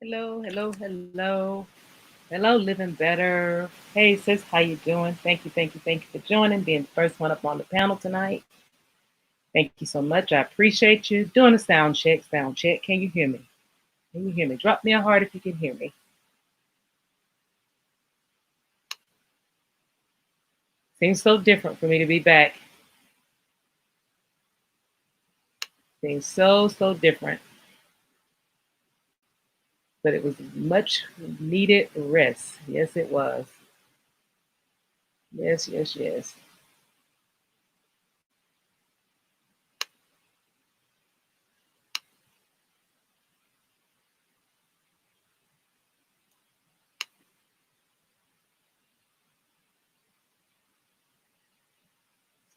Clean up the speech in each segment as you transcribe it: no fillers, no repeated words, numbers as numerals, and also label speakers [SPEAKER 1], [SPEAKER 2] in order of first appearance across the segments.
[SPEAKER 1] Hello, hello, hello. Hello, living better. Hey sis, how you doing? Thank you for joining, being the first one up on the panel tonight. Thank you so much. I appreciate you. Doing a sound check, sound check. Can you hear me? Can you hear me? Drop me a heart if you can hear me. Seems so different for me to be back. Seems so different. But it was much needed rest. Yes, it was. Yes.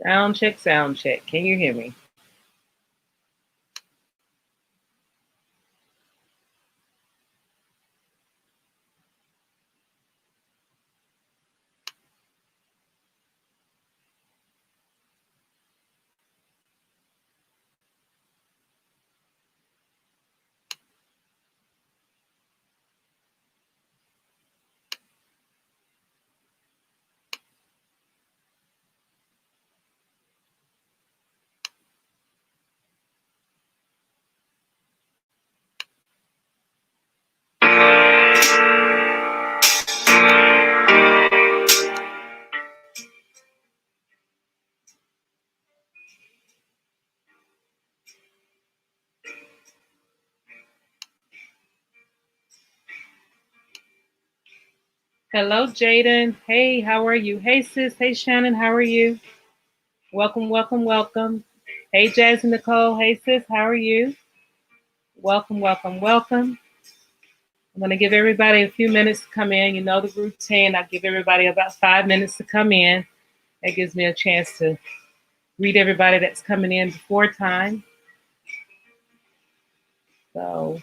[SPEAKER 1] Sound check, sound check. Can you hear me? Hello, Jaden. Hey, how are you? Hey, sis. Hey, Shannon. How are you? Welcome. Hey, Jasmine Nicole. Hey, sis. How are you? Welcome. I'm going to give everybody a few minutes to come in. You know the routine. I give everybody about 5 minutes to come in. That gives me a chance to read everybody that's coming in before time. So,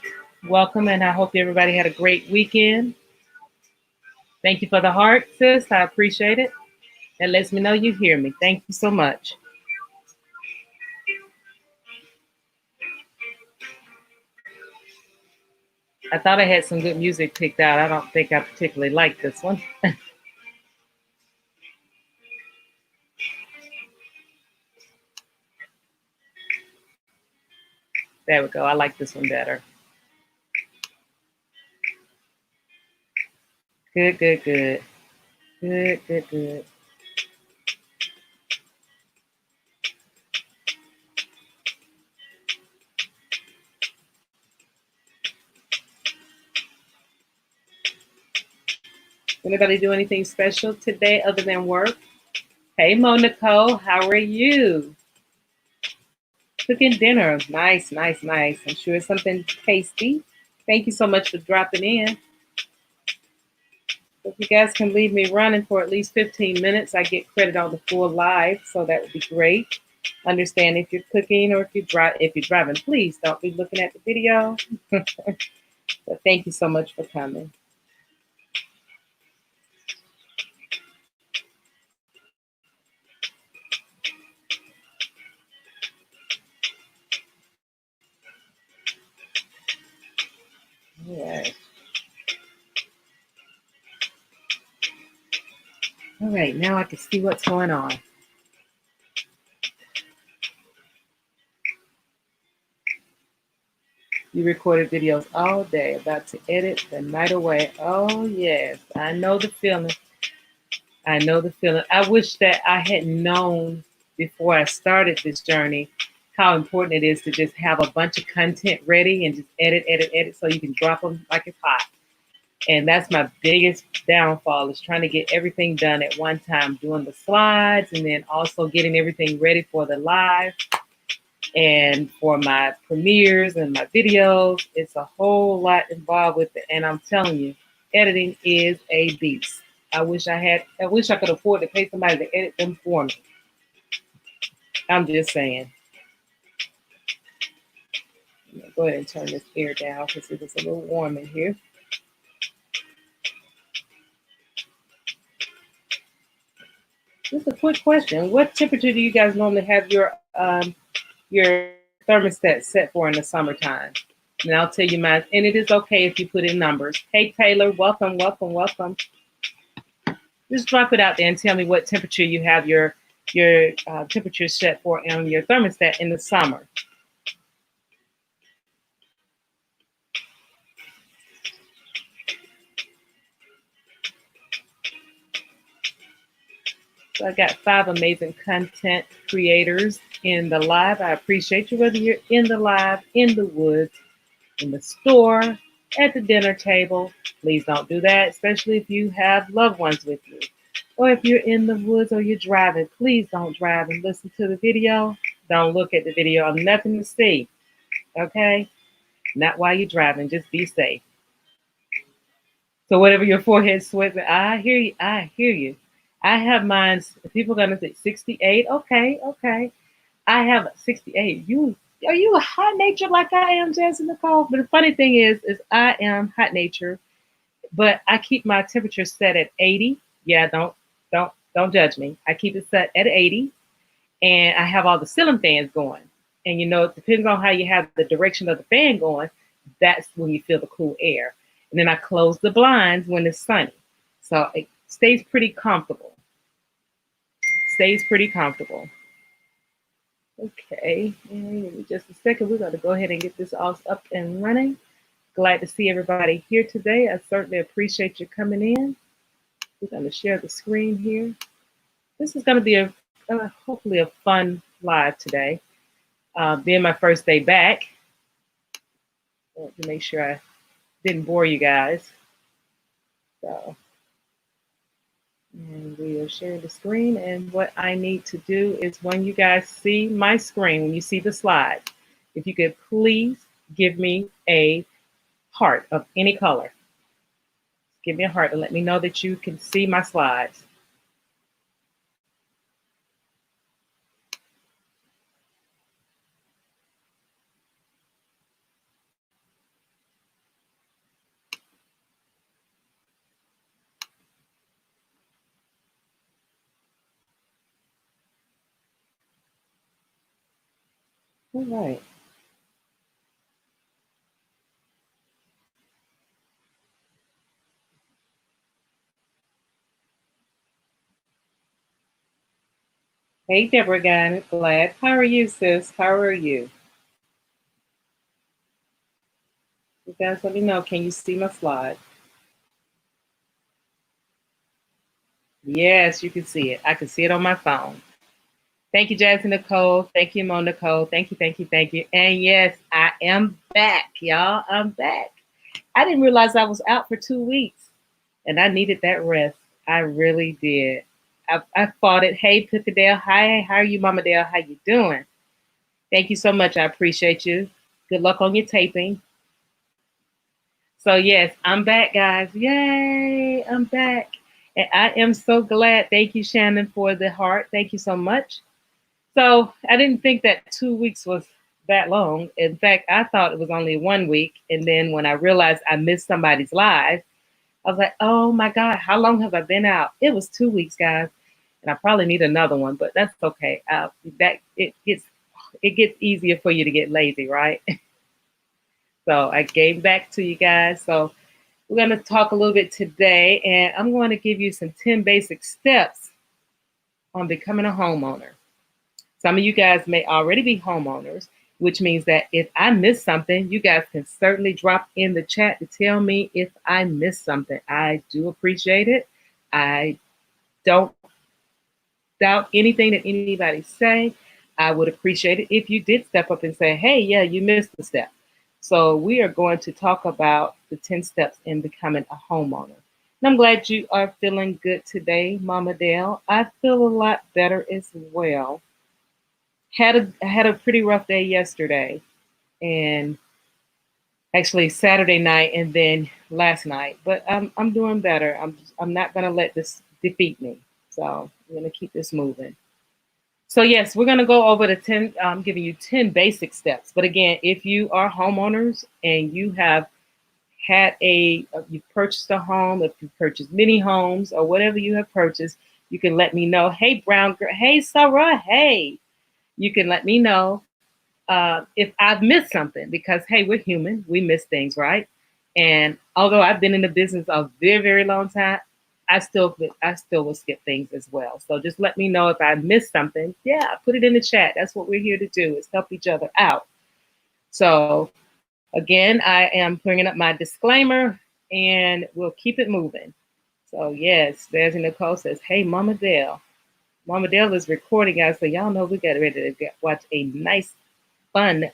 [SPEAKER 1] welcome, and I hope everybody had a great weekend. Thank you for the heart, sis. I appreciate it. That lets me know you hear me. Thank you so much. I thought I had some good music picked out. I don't think I particularly like this one. There we go. I like this one better. Good. Good. Anybody do anything special today other than work? Hey, Monaco, how are you? Cooking dinner. Nice. I'm sure it's something tasty. Thank you so much for dropping in. If you guys can leave me running for at least 15 minutes, I get credit on the full live, so that would be great. Understand if you're cooking or if you're driving, please don't be looking at the video. But thank you so much for coming. Yeah. All right, now I can see what's going on. You recorded videos all day, about to edit the night away. Oh, yes, I know the feeling. I wish that I had known before I started this journey how important it is to just have a bunch of content ready and just edit so you can drop them like it's hot. And that's my biggest downfall is trying to get everything done at one time, doing the slides and then also getting everything ready for the live and for my premieres and my videos. It's a whole lot involved with it. And I'm telling you, editing is a beast. I wish I could afford to pay somebody to edit them for me. I'm just saying. Go ahead and turn this air down because it was a little warm in here. Just a quick question. What temperature do you guys normally have your thermostat set for in the summertime? And I'll tell you mine. And it is okay if you put in numbers. Hey, Taylor, welcome, welcome, welcome. Just drop it out there and tell me what temperature you have your temperature set for on your thermostat in the summer. So I got 5 amazing content creators in the live. I appreciate you, whether you're in the live, in the woods, in the store, at the dinner table. Please don't do that, especially if you have loved ones with you. Or if you're in the woods or you're driving, please don't drive and listen to the video. Don't look at the video. I'm nothing to see. Okay? Not while you're driving. Just be safe. So whatever your forehead sweats, I hear you. I hear you. I have mine. People are gonna say 68. Okay, okay. I have 68. You are you a hot nature like I am, Jasmine Nicole? But the funny thing is I am hot nature, but I keep my temperature set at 80. Yeah, don't judge me. I keep it set at 80, and I have all the ceiling fans going. And it depends on how you have the direction of the fan going. That's when you feel the cool air. And then I close the blinds when it's sunny, so it stays pretty comfortable. Stays pretty comfortable. Okay, and in just a second, we're going to go ahead and get this all up and running. Glad to see everybody here today. I certainly appreciate you coming in. We're going to share the screen here. This is going to be hopefully a fun live today. Being my first day back, I want to make sure I didn't bore you guys. So, and we are sharing the screen. And what I need to do is when you guys see my screen, when you see the slide, if you could please give me a heart of any color. Give me a heart and let me know that you can see my slides. All right. Hey, Deborah Guy, glad. How are you, sis? How are you? You guys let me know. Can you see my slide? Yes, you can see it. I can see it on my phone. Thank you, Jasmine Nicole. Thank you, Mo Nicole. Thank you, thank you, thank you. And yes, I am back, y'all. I'm back. I didn't realize I was out for 2 weeks, and I needed that rest. I really did. I fought it. Hey, Pickadale. Hi, how are you, Mama Dale? How you doing? Thank you so much. I appreciate you. Good luck on your taping. So yes, I'm back, guys. Yay, I'm back. And I am so glad. Thank you, Shannon, for the heart. Thank you so much. So I didn't think that 2 weeks was that long. In fact, I thought it was only 1 week. And then when I realized I missed somebody's live, I was like, oh my God, how long have I been out? It was 2 weeks, guys. And I probably need another one, but that's okay. That it gets easier for you to get lazy, right? So I gave back to you guys. So we're going to talk a little bit today, and I'm going to give you some 10 basic steps on becoming a homeowner. Some of you guys may already be homeowners, which means that if I miss something, you guys can certainly drop in the chat to tell me if I missed something. I do appreciate it. I don't doubt anything that anybody say. I would appreciate it if you did step up and say, hey, yeah, you missed the step. So we are going to talk about the 10 steps in becoming a homeowner. And I'm glad you are feeling good today, Mama Dale. I feel a lot better as well. I had a pretty rough day yesterday, and actually Saturday night, and then last night. But I'm doing better. I'm not gonna let this defeat me. So I'm gonna keep this moving. So yes, we're gonna go over the 10. I'm giving you 10 basic steps. But again, if you are homeowners and you have you've purchased a home, if you've purchased many homes or whatever you have purchased, you can let me know. Hey, Brown girl. Hey, Sarah. Hey, you can let me know if I've missed something, because hey, we're human, we miss things, right? And although I've been in the business a very, very long time, I still will skip things as well. So just let me know if I missed something. Yeah, put it in the chat. That's what we're here to do, is help each other out. So again, I am bringing up my disclaimer, and we'll keep it moving. So yes, there's Nicole says, "Hey, Mama Dale." Mama Dale is recording, guys, so y'all know we got ready to watch a nice, fun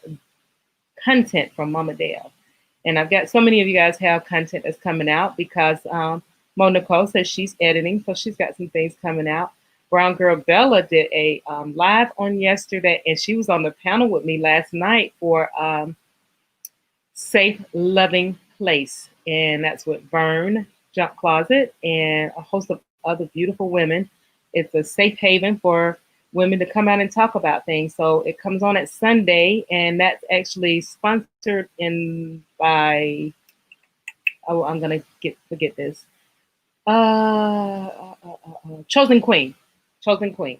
[SPEAKER 1] content from Mama Dale. And I've got so many of you guys have content that's coming out because Mo Nicole says she's editing, so she's got some things coming out. Brown Girl Bella did a live on yesterday, and she was on the panel with me last night for Safe Loving Place. And that's with Vern Junk Closet and a host of other beautiful women. It's a safe haven for women to come out and talk about things. So it comes on at Sunday, and that's actually sponsored in by, oh, I'm gonna forget this. Chosen Queen. Chosen Queen.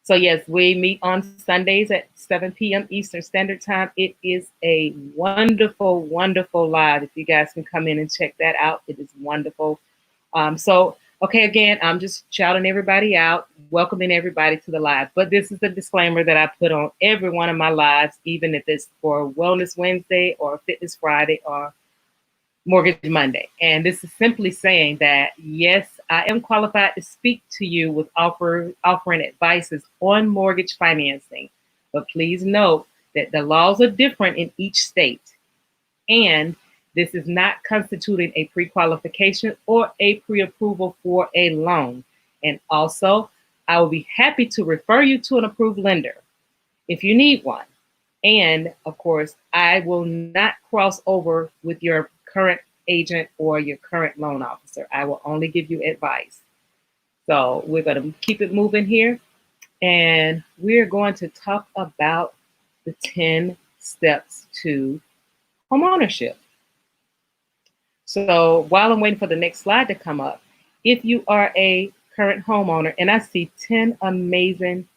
[SPEAKER 1] So yes, we meet on Sundays at 7 p.m. Eastern Standard Time. It is a wonderful, wonderful live. If you guys can come in and check that out, it is wonderful. Okay, again, I'm just shouting everybody out, welcoming everybody to the live. But this is the disclaimer that I put on every one of my lives, even if it's for Wellness Wednesday or Fitness Friday or Mortgage Monday. And this is simply saying that, yes, I am qualified to speak to you with offering advices on mortgage financing. But please note that the laws are different in each state. And this is not constituting a pre-qualification or a pre-approval for a loan. And also, I will be happy to refer you to an approved lender if you need one. And of course, I will not cross over with your current agent or your current loan officer. I will only give you advice. So we're going to keep it moving here. And we're going to talk about the 10 steps to homeownership. So while I'm waiting for the next slide to come up, if you are a current homeowner, and I see 10 amazing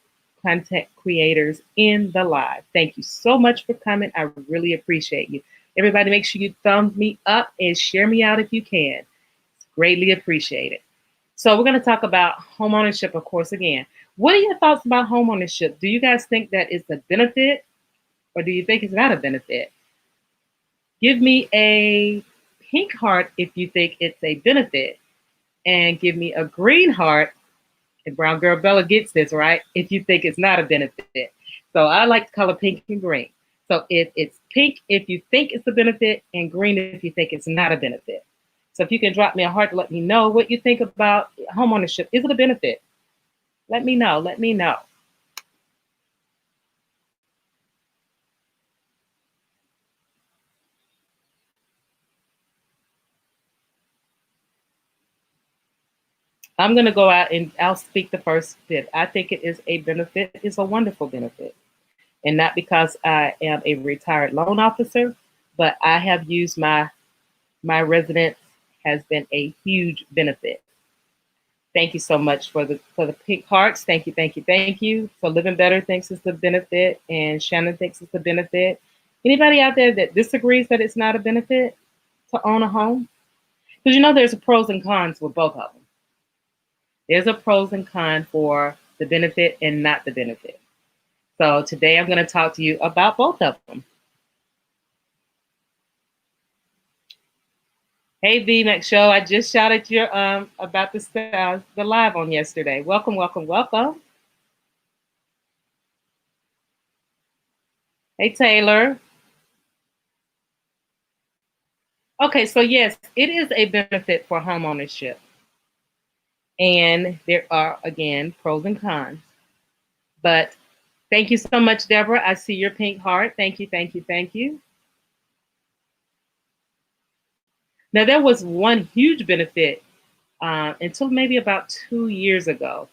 [SPEAKER 1] content creators in the live. Thank you so much for coming. I really appreciate you. Everybody, make sure you thumbs me up and share me out if you can. It's greatly appreciated. So we're going to talk about homeownership, of course, again. What are your thoughts about homeownership? Do you guys think that it's a benefit, or do you think it's not a benefit? Give me a pink heart if you think it's a benefit, and give me a green heart, and Brown Girl Bella gets this, right, if you think it's not a benefit. So I like the color pink and green. So if it's pink if you think it's a benefit, and green if you think it's not a benefit. So if you can drop me a heart to let me know what you think about homeownership. Is it a benefit? Let me know. Let me know. I'm going to go out and I'll speak the first bit. I think it is a benefit. It's a wonderful benefit. And not because I am a retired loan officer, but I have used my residence has been a huge benefit. Thank you so much for the pink hearts. Thank you, thank you, thank you. So Living Better thinks it's the benefit, and Shannon thinks it's the benefit. Anybody out there that disagrees that it's not a benefit to own a home? Because you know there's a pros and cons with both of them. There's a pros and cons for the benefit and not the benefit. So today I'm going to talk to you about both of them. Hey, VMAX Show, I just shouted you about the live on yesterday. Welcome, welcome, welcome. Hey, Taylor. Okay, so yes, it is a benefit for homeownership. And there are, again, pros and cons. But thank you so much, Deborah. I see your pink heart. Thank you, thank you, thank you. Now, there was one huge benefit until maybe about 2 years ago.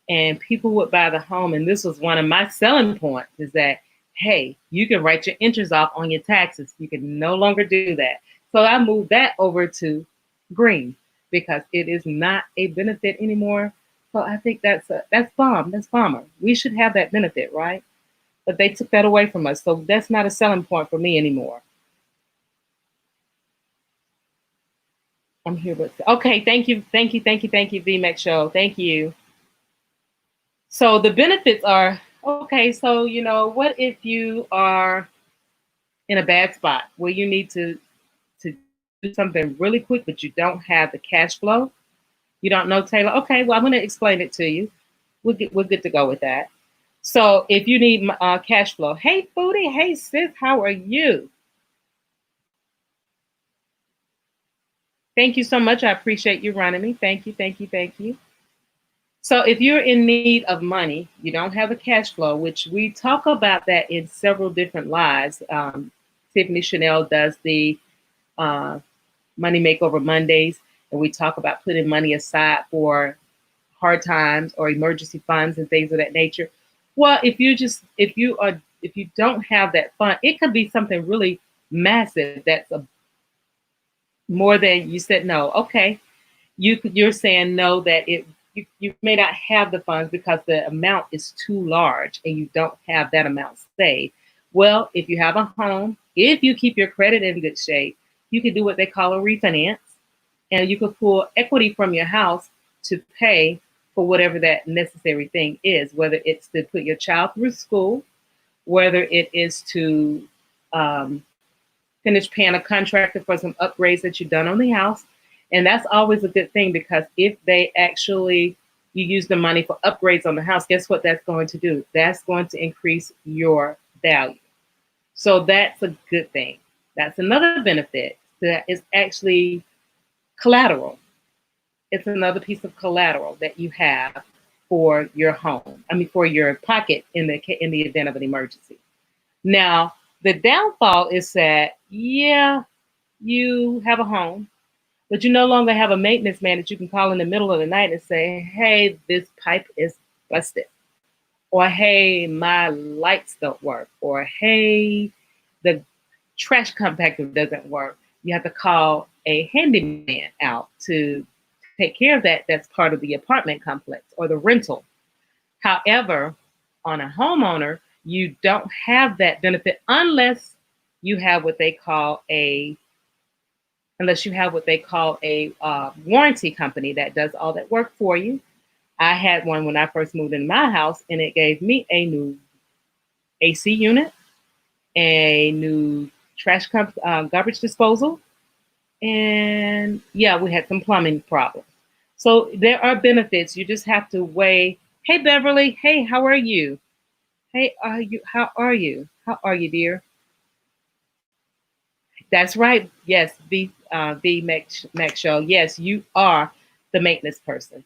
[SPEAKER 1] And people would buy the home. And this was one of my selling points, is that, hey, you can write your interest off on your taxes. You can no longer do that. So I moved that over to green because it is not a benefit anymore. So I think that's bomb. That's bomber. We should have that benefit, right? but they took that away from us. So that's not a selling point for me anymore. I'm here with, okay, thank you, thank you, thank you, thank you, VMAX Show. Thank you. So the benefits are, okay, so what if you are in a bad spot where you need to do something really quick, but you don't have the cash flow? You don't know, Taylor? Okay, well, I'm going to explain it to you. We're good to go with that. So if you need cash flow, hey, Foodie, hey, sis, how are you? Thank you so much. I appreciate you running me. Thank you, thank you, thank you. So if you're in need of money, you don't have a cash flow, which we talk about that in several different lives. Tiffany Chanel does the uh, Money Makeover Mondays, and we talk about putting money aside for hard times or emergency funds and things of that nature. Well, if you don't have that fund, it could be something really massive that's more than you said no. Okay, you're saying no that you may not have the funds because the amount is too large and you don't have that amount saved. Well, if you have a home, if you keep your credit in good shape, you can do what they call a refinance, and you can pull equity from your house to pay for whatever that necessary thing is, whether it's to put your child through school, whether it is to um, finish paying a contractor for some upgrades that you've done on the house. And that's always a good thing, because if they actually, you use the money for upgrades on the house, guess what that's going to do? That's going to increase your value. So that's a good thing. That's another benefit that is actually collateral. It's another piece of collateral that you have for your home. I mean, for your pocket in the event of an emergency. Now, the downfall is that, yeah, you have a home, but you no longer have a maintenance man that you can call in the middle of the night and say, hey, this pipe is busted. Or, hey, my lights don't work. Or, hey, the trash compactor doesn't work. You have to call a handyman out to take care of that. That's part of the apartment complex or the rental. However, on a homeowner, you don't have that benefit you have what they call a unless you have what they call a warranty company that does all that work for you. I had one when I first moved into my house, and it gave me a new AC unit, a new garbage disposal, and yeah, we had some plumbing problems. So there are benefits. You just have to weigh. Hey, Beverly. Hey, how are you? Hey, are you? How are you? How are you, dear? That's right. Yes, the Max Show. Yes, you are the maintenance person.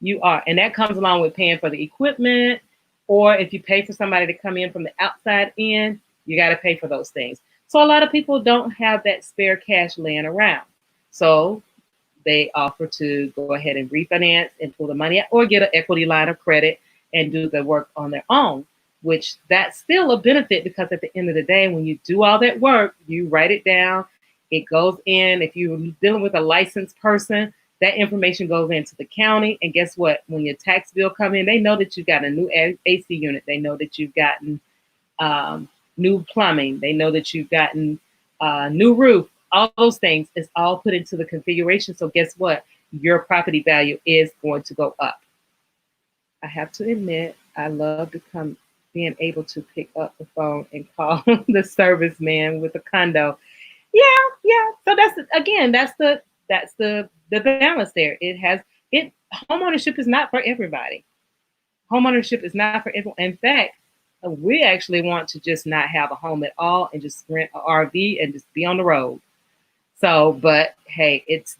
[SPEAKER 1] You are, and that comes along with paying for the equipment, or if you pay for somebody to come in from the outside in, you got to pay for those things. So a lot of people don't have that spare cash laying around. So they offer to go ahead and refinance and pull the money out, or get an equity line of credit and do the work on their own, which that's still a benefit, because at the end of the day, when you do all that work, you write it down, it goes in. If you're dealing with a licensed person, that information goes into the county, and guess what? When your tax bill come in, they know that you've got a new AC unit. They know that you've gotten new plumbing. They know that you've gotten new roof. All those things is all put into the configuration. So guess what? Your property value is going to go up. I have to admit, I love being able to pick up the phone and call the serviceman with the condo. Yeah, yeah. So that's the balance there. Homeownership is not for everybody. Homeownership is not for everyone. In fact, we actually want to just not have a home at all and just rent an RV and just be on the road. So, but hey, it's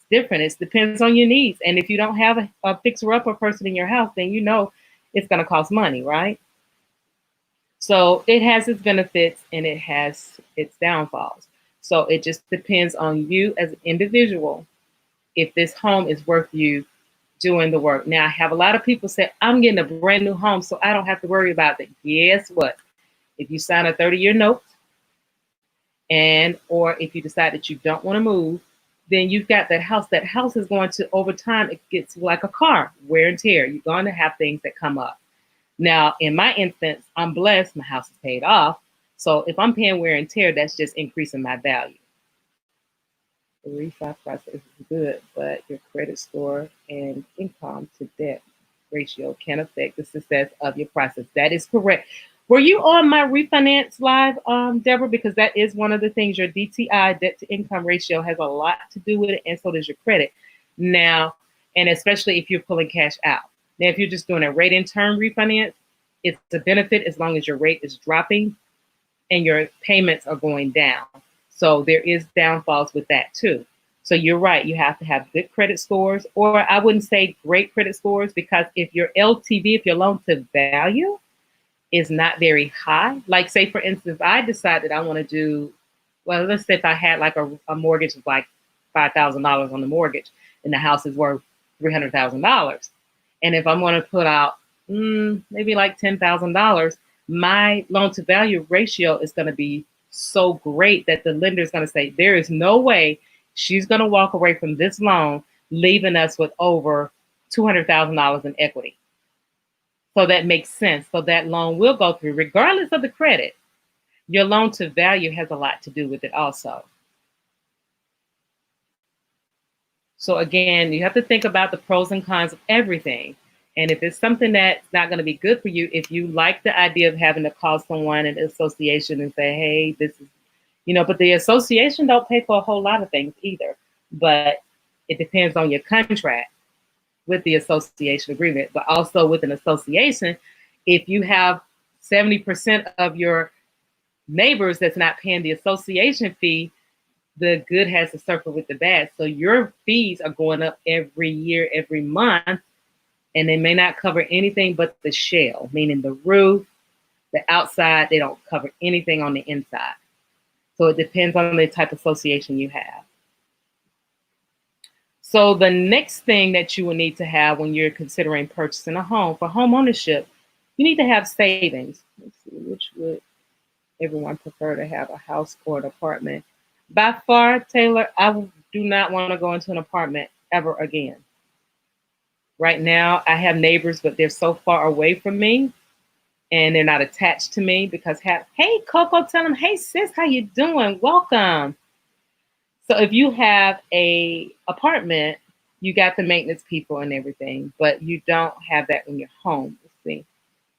[SPEAKER 1] different. It depends on your needs. And if you don't have a fixer-upper person in your house, then it's going to cost money, right? So it has its benefits and it has its downfalls. So it just depends on you as an individual if this home is worth you doing the work. Now, I have a lot of people say, I'm getting a brand new home, so I don't have to worry about it. Guess what? If you sign a 30-year note, or if you decide that you don't want to move, then you've got that house. That house is going to, over time, it gets like a car, wear and tear. You're going to have things that come up. Now, in my instance, I'm blessed. My house is paid off. So if I'm paying wear and tear, that's just increasing my value. The refi process is good, but your credit score and income to debt ratio can affect the success of your process. That is correct. Were you on my refinance live, Deborah? Because that is one of the things. Your DTI, debt to income ratio, has a lot to do with it, and so does your credit. Now, and especially if you're pulling cash out. Now, if you're just doing a rate and term refinance, it's a benefit as long as your rate is dropping and your payments are going down. So there is downfalls with that too. So you're right, you have to have good credit scores, or I wouldn't say great credit scores, because if your LTV, if your loan to value is not very high, like say for instance, I decided I want to do, well, let's say if I had like a mortgage of like $5,000 on the mortgage and the house is worth $300,000. And if I'm going to put out maybe like $10,000, my loan to value ratio is going to be so great that the lender is going to say, there is no way she's going to walk away from this loan, leaving us with over $200,000 in equity. So that makes sense. So that loan will go through, regardless of the credit. Your loan to value has a lot to do with it also. So again, you have to think about the pros and cons of everything. And if it's something that's not going to be good for you, if you like the idea of having to call someone in the association and say, hey, this is, but the association don't pay for a whole lot of things either. But it depends on your contract with the association agreement. But also with an association, if you have 70% of your neighbors that's not paying the association fee, the good has to suffer with the bad. So your fees are going up every year, every month, and they may not cover anything but the shell, meaning the roof, the outside. They don't cover anything on the inside. So it depends on the type of association you have. So the next thing that you will need to have when you're considering purchasing a home for home ownership, you need to have savings. Let's see, which would everyone prefer to have, a house or an apartment? By far, Taylor, I do not want to go into an apartment ever again. Right now, I have neighbors, but they're so far away from me and they're not attached to me because hey, Coco, tell them, hey, sis, how you doing? Welcome. So if you have a apartment, you got the maintenance people and everything, but you don't have that in your home. Let's see.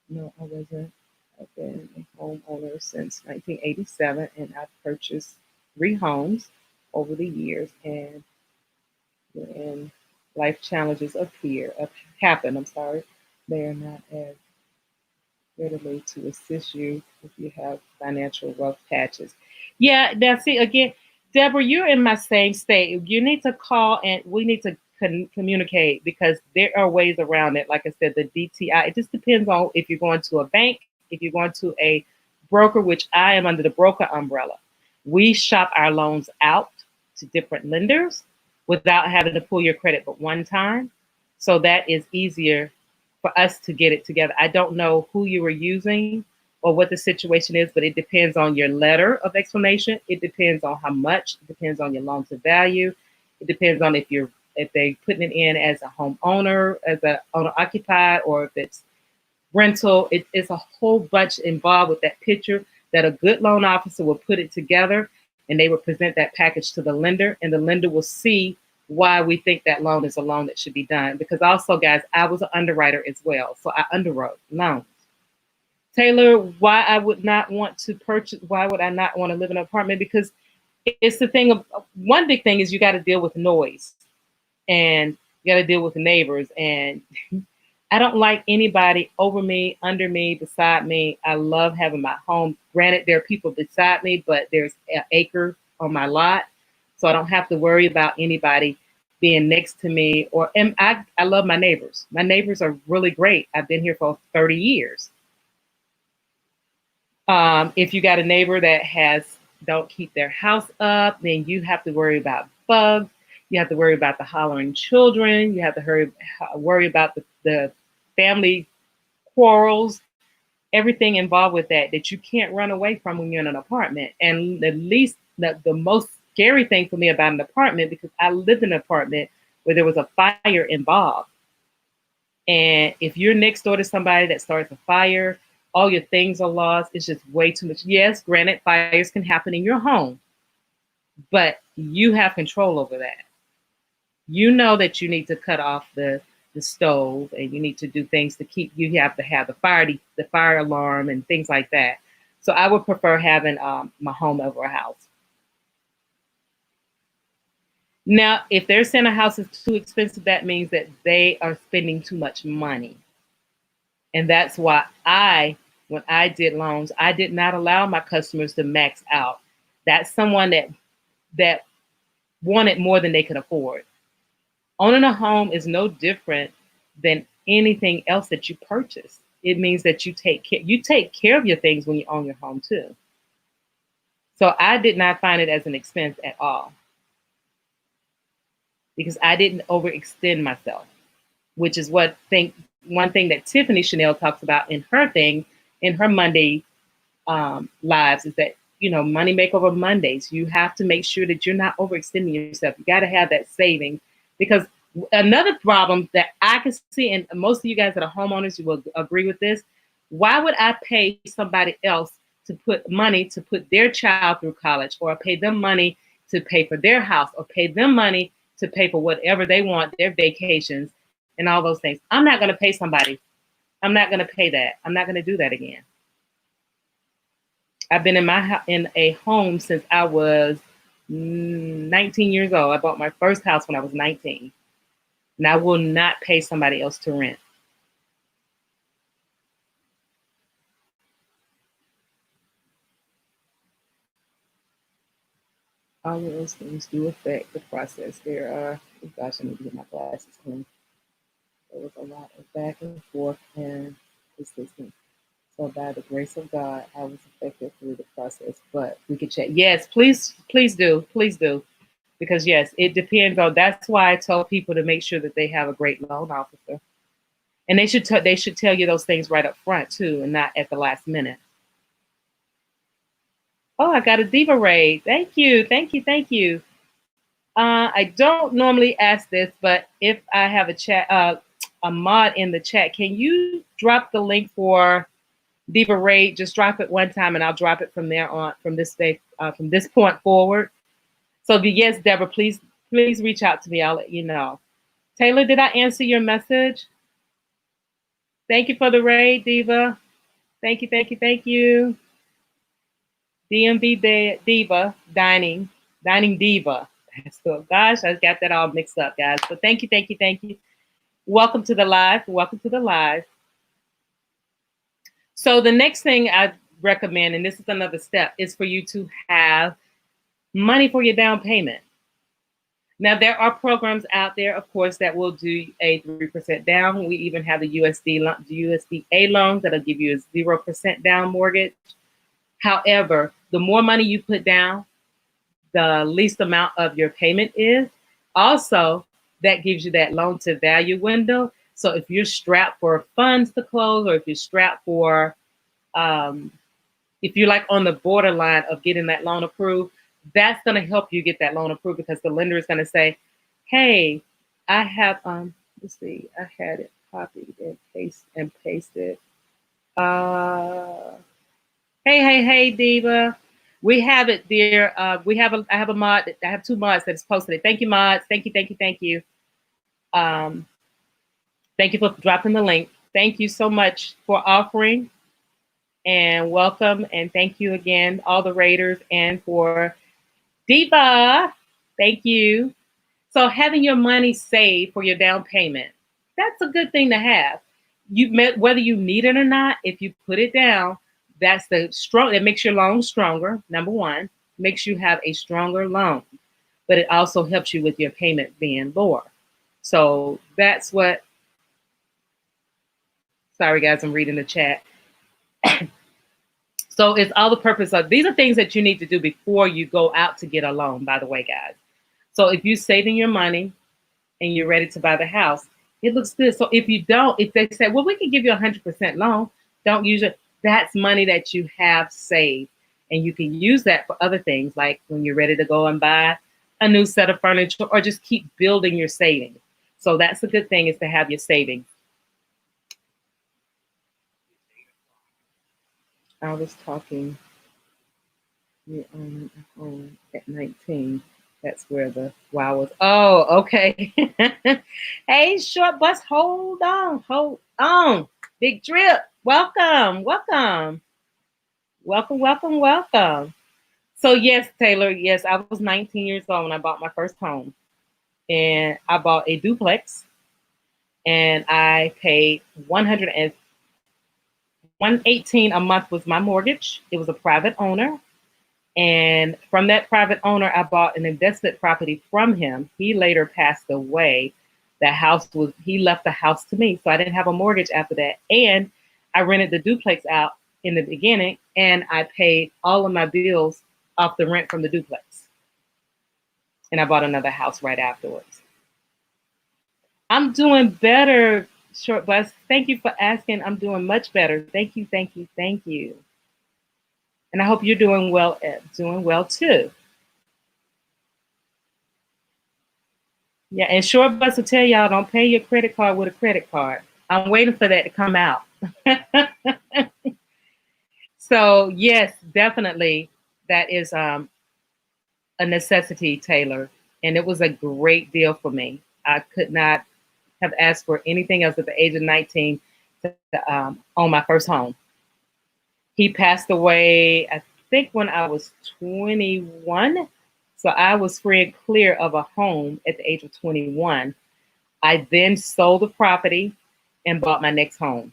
[SPEAKER 1] No, I wasn't. I've been a homeowner since 1987, and I've purchased 3 homes over the years, and when life challenges happen, they are not as readily to assist you if you have financial rough patches. Yeah, now see, again, Deborah, you're in my same state. You need to call and we need to communicate, because there are ways around it. Like I said, the DTI, it just depends on if you're going to a bank, if you're going to a broker, which I am under the broker umbrella. We shop our loans out to different lenders without having to pull your credit but one time. So that is easier for us to get it together. I don't know who you were using or what the situation is, but it depends on your letter of explanation. It depends on how much. It depends on your loan to value. It depends on if they putting it in as a homeowner, as a owner occupied, or if it's rental. It's a whole bunch involved with that picture that a good loan officer will put it together, and they will present that package to the lender, and the lender will see why we think that loan is a loan that should be done. Because also, guys, I was an underwriter as well. So I underwrote loans. Taylor, why I would not want to purchase, why would I not want to live in an apartment? Because it's the thing of, one big thing is you got to deal with noise, and you got to deal with neighbors. And I don't like anybody over me, under me, beside me. I love having my home. Granted, there are people beside me, but there's an acre on my lot. So I don't have to worry about anybody being next to me. And I love my neighbors. My neighbors are really great. I've been here for 30 years. If you got a neighbor that don't keep their house up, then you have to worry about bugs. You have to worry about the hollering children. You have to worry about the family quarrels, everything involved with that you can't run away from when you're in an apartment. And at least the most scary thing for me about an apartment, because I lived in an apartment where there was a fire involved. And if you're next door to somebody that starts a fire, all your things are lost. It's just way too much. Yes, granted, fires can happen in your home, but you have control over that. You know that you need to cut off the stove, and you need to do things to keep. You have to have the fire alarm and things like that. So I would prefer having my home over a house. Now, if they're saying a house is too expensive, that means that they are spending too much money. And that's why when I did loans, I did not allow my customers to max out. That's someone that wanted more than they could afford. Owning a home is no different than anything else that you purchase. It means that you take care of your things when you own your home too. So I did not find it as an expense at all because I didn't overextend myself, which is one thing that Tiffany Chanel talks about in her Monday lives is that money makeover Mondays. You have to make sure that you're not overextending yourself. You got to have that saving because another problem that I can see, and most of you guys that are homeowners, you will agree with this. Why would I pay somebody else to put money to put their child through college, or pay them money to pay for their house, or pay them money to pay for whatever they want, their vacations and all those things? I'm not going to pay somebody. I'm not going to pay that. I'm not going to do that again. I've been in a home since I was 19 years old. I bought my first house when I was 19, and I will not pay somebody else to rent. All of those things do affect the process. There are, oh gosh, I need to get my glasses clean. There was a lot of back and forth and persistence. So by the grace of God, I was affected through the process. But we could check. Yes, please do, please do, because yes, it depends on. That's why I tell people to make sure that they have a great loan officer, and they should tell you those things right up front too, and not at the last minute. Oh, I got a diva raid. Thank you, thank you, thank you. I don't normally ask this, but if I have a mod in the chat, can you drop the link for Diva Raid? Just drop it one time, and I'll drop it from there on, from this point forward. So, yes, Deborah, please reach out to me. I'll let you know. Taylor, did I answer your message? Thank you for the raid, Diva. Thank you, thank you, thank you. Diva, dining diva. So, gosh, I got that all mixed up, guys. So thank you, thank you, thank you. Welcome to the live. Welcome to the live. So the next thing I recommend, and this is another step, is for you to have money for your down payment. Now, there are programs out there, of course, that will do a 3% down. We even have the USDA loans that'll give you a 0% down mortgage. However, the more money you put down, the least amount of your payment is. Also, that gives you that loan to value window. So if you're strapped for funds to close, or if you're strapped for, if you're like on the borderline of getting that loan approved, that's going to help you get that loan approved, because the lender is going to say, hey, I have, let's see, I had it copied and pasted. Hey, Diva. We have it there. I have a mod. I have two mods that's posted it. Thank you, mods. Thank you, thank you, thank you. Thank you for dropping the link. Thank you so much for offering, and welcome. And thank you again, all the raiders, and for Diva. Thank you. So having your money saved for your down payment, that's a good thing to have. Whether you need it or not, if you put it down, that makes your loan stronger. Number one, makes you have a stronger loan, but it also helps you with your payment being lower. So that's what, sorry guys, I'm reading the chat. So it's all the purpose of, these are things that you need to do before you go out to get a loan, by the way, guys. So if you're saving your money and you're ready to buy the house, it looks good. So if they say, well, we can give you 100% loan, don't use it. That's money that you have saved, and you can use that for other things, like when you're ready to go and buy a new set of furniture, or just keep building your savings. So that's a good thing, is to have your savings. I was talking you own a home at 19. That's where the wow was. Oh, okay. Hey, short bus, hold on, hold on. Big drip, welcome, welcome, welcome, welcome, welcome. So yes, Taylor, yes, I was 19 years old when I bought my first home, and I bought a duplex, and I paid 118 a month was my mortgage. It was a private owner. And from that private owner, I bought an investment property from him. He later passed away. He left the house to me. So I didn't have a mortgage after that. And I rented the duplex out in the beginning, and I paid all of my bills off the rent from the duplex. And I bought another house right afterwards. I'm doing better, short bus. Thank you for asking. I'm doing much better. Thank you, thank you, thank you. And I hope you're doing well too. Yeah, and short bus will tell y'all don't pay your credit card with a credit card. I'm waiting for that to come out. So yes, definitely that is a necessity, Taylor. And it was a great deal for me. I could not have asked for anything else at the age of 19 to own my first home. He passed away, I think, when I was 21. So I was free and clear of a home at the age of 21. I then sold the property and bought my next home.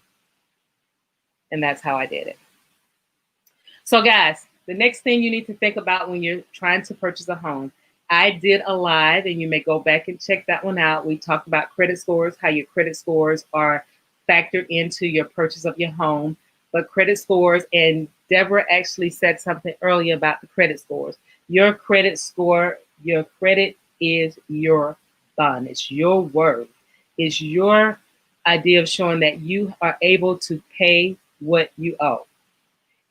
[SPEAKER 1] And that's how I did it. So, guys, the next thing you need to think about when you're trying to purchase a home, I did a live, and you may go back and check that one out. We talked about credit scores, how your credit scores are factored into your purchase of your home. But credit scores, and Deborah actually said something earlier about the credit scores. Your credit score, your credit is your bond. It's your word. It's your idea of showing that you are able to pay what you owe.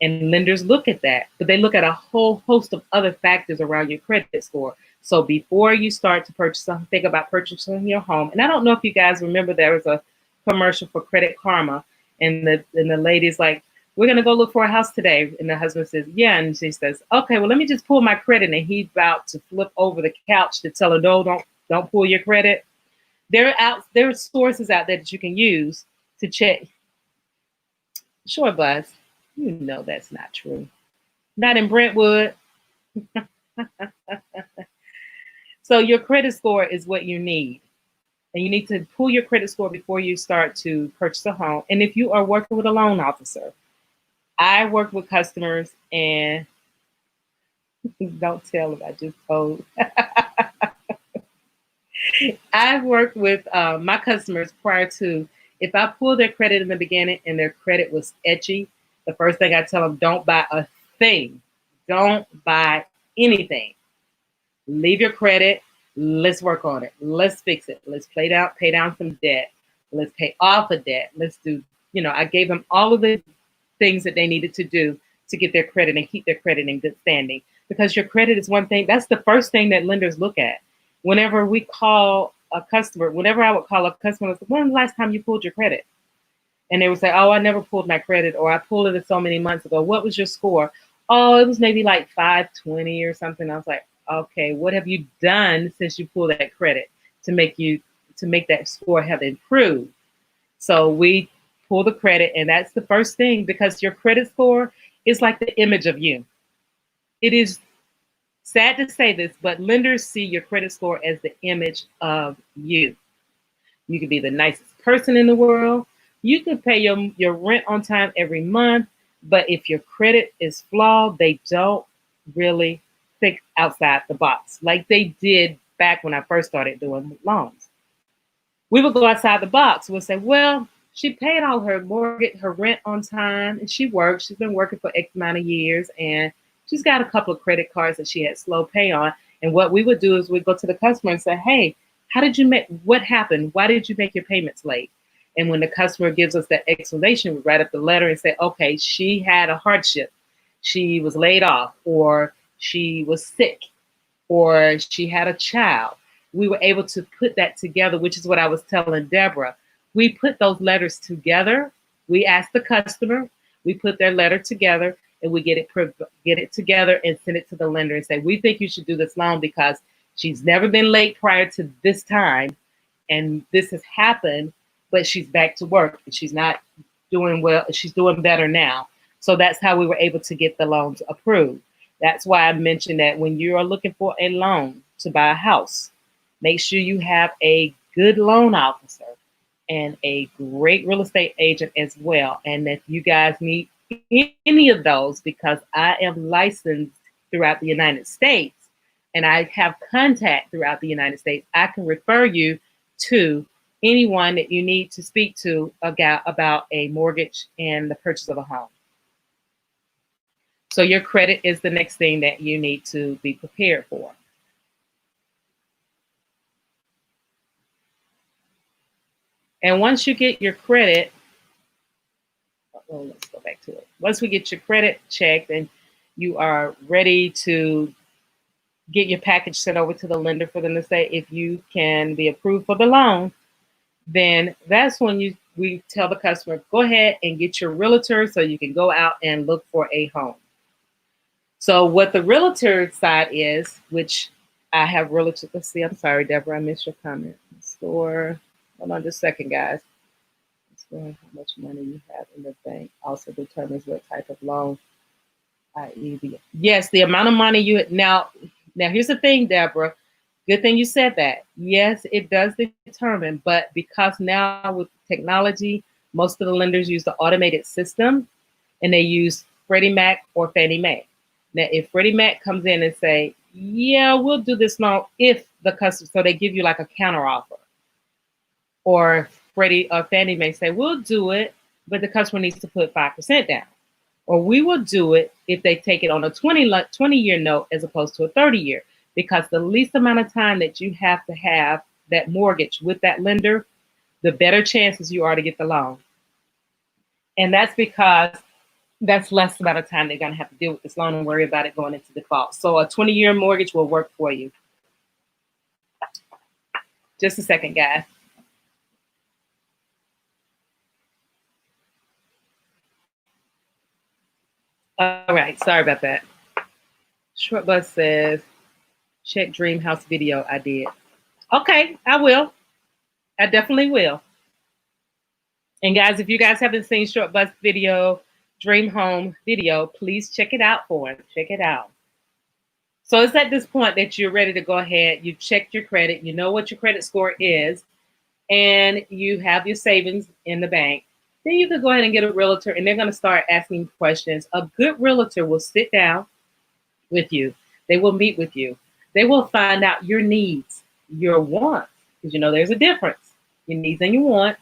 [SPEAKER 1] And lenders look at that, but they look at a whole host of other factors around your credit score. So before you start to purchase something, think about purchasing your home. And I don't know if you guys remember, there was a commercial for Credit Karma, and the lady's like, "We're gonna go look for a house today," and the husband says, "Yeah," and she says, "Okay, well, let me just pull my credit," and he's about to flip over the couch to tell her, "No, don't pull your credit." There are sources out there that you can use to check. Sure, Buzz, you know that's not true. Not in Brentwood. So your credit score is what you need. And you need to pull your credit score before you start to purchase a home. And if you are working with a loan officer, I work with customers, and don't tell them I just told. I've worked with my customers prior to, if I pull their credit in the beginning and their credit was etchy, the first thing I tell them, don't buy a thing. Don't buy anything. Leave your credit. Let's work on it. Let's fix it. Let's pay down some debt. Let's pay off a debt. Let's do, I gave them all of the things that they needed to do to get their credit and keep their credit in good standing. Because your credit is one thing. That's the first thing that lenders look at. Whenever we call a customer, whenever I would call a customer, I said, "When was the last time you pulled your credit?" And they would say, "Oh, I never pulled my credit," or "I pulled it so many months ago." "What was your score?" "Oh, it was maybe like 520 or something." I was like, "Okay, what have you done since you pulled that credit to make that score have improved?" So we pull the credit, and that's the first thing, because your credit score is like the image of you. It is sad to say this, but lenders see your credit score as the image of you. You could be the nicest person in the world. You could pay your rent on time every month, but if your credit is flawed, they don't really think outside the box like they did back when I first started doing loans. We would go outside the box. We'll say, "Well, she paid all her mortgage, her rent on time, and she worked. She's been working for X amount of years, and she's got a couple of credit cards that she had slow pay on." And what we would do is we'd go to the customer and say, "Hey, what happened? Why did you make your payments late?" And when the customer gives us that explanation, we write up the letter and say, "Okay, she had a hardship. She was laid off, or she was sick, or she had a child." We were able to put that together, which is what I was telling Deborah. We put those letters together. We asked the customer, We put their letter together and we get it together and send it to the lender and say, we think you should do this loan because she's never been late prior to this time, and this has happened, but she's back to work and she's not doing well. She's doing better now. So that's how we were able to get the loans approved. That's why I mentioned that when you are looking for a loan to buy a house, make sure you have a good loan officer and a great real estate agent as well. And if you guys need any of those, because I am licensed throughout the United States and I have contact throughout the United States, I can refer you to anyone that you need to speak to about a mortgage and the purchase of a home. So your credit is the next thing that you need to be prepared for. And once you get your credit, let's go back to it. Once we get your credit checked and you are ready to get your package sent over to the lender for them to say if you can be approved for the loan, then that's when we tell the customer, go ahead and get your realtor so you can go out and look for a home. So what the realtor side is, which I have realtor, let's see, I'm sorry, Deborah, I missed your comment. Store, hold on just a second, guys. How much money you have in the bank also determines what type of loan, i.e. Yes, the amount of money you now here's the thing, Deborah. Good thing you said that. Yes, it does determine, but because now with technology, most of the lenders use the automated system and they use Freddie Mac or Fannie Mae. Now, if Freddie Mac comes in and say, yeah, we'll do this loan if the customer, so they give you like a counter offer. Or Freddie or Fannie Mae say, we'll do it, but the customer needs to put 5% down. Or we will do it if they take it on a 20-year note as opposed to a 30-year, because the least amount of time that you have to have that mortgage with that lender, the better chances you are to get the loan. And that's because that's less amount of time they're going to have to deal with this loan and worry about it going into default. So a 20-year mortgage will work for you. Just a second, guys. All right, sorry about that. Short Bus says, check Dream House video I did. Okay, I will. I definitely will. And guys, if you guys haven't seen Short Bus video, Dream Home video, please check it out for us. Check it out. So it's at this point that you're ready to go ahead. You've checked your credit. You know what your credit score is. And you have your savings in the bank. Then you can go ahead and get a realtor, and they're going to start asking questions. A good realtor will sit down with you. They will meet with you. They will find out your needs, your wants, because you know there's a difference, your needs and your wants,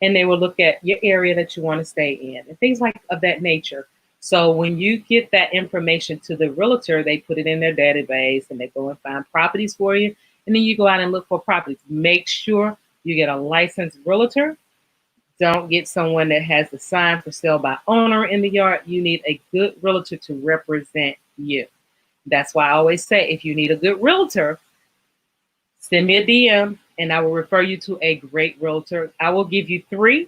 [SPEAKER 1] and they will look at your area that you want to stay in and things like of that nature. So when you get that information to the realtor, they put it in their database and they go and find properties for you. And then you go out and look for properties. Make sure you get a licensed realtor. Don't get someone that has the sign for sale by owner in the yard. You need a good realtor to represent you. That's why I always say, if you need a good realtor, send me a DM and I will refer you to a great realtor. I will give you 3,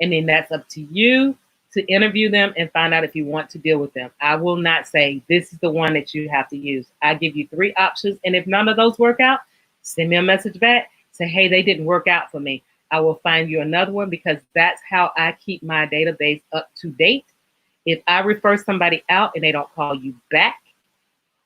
[SPEAKER 1] and then that's up to you to interview them and find out if you want to deal with them. I will not say this is the one that you have to use. I give you 3 options, and if none of those work out, send me a message back. Say, hey, they didn't work out for me. I will find you another one, because that's how I keep my database up to date. If I refer somebody out and they don't call you back,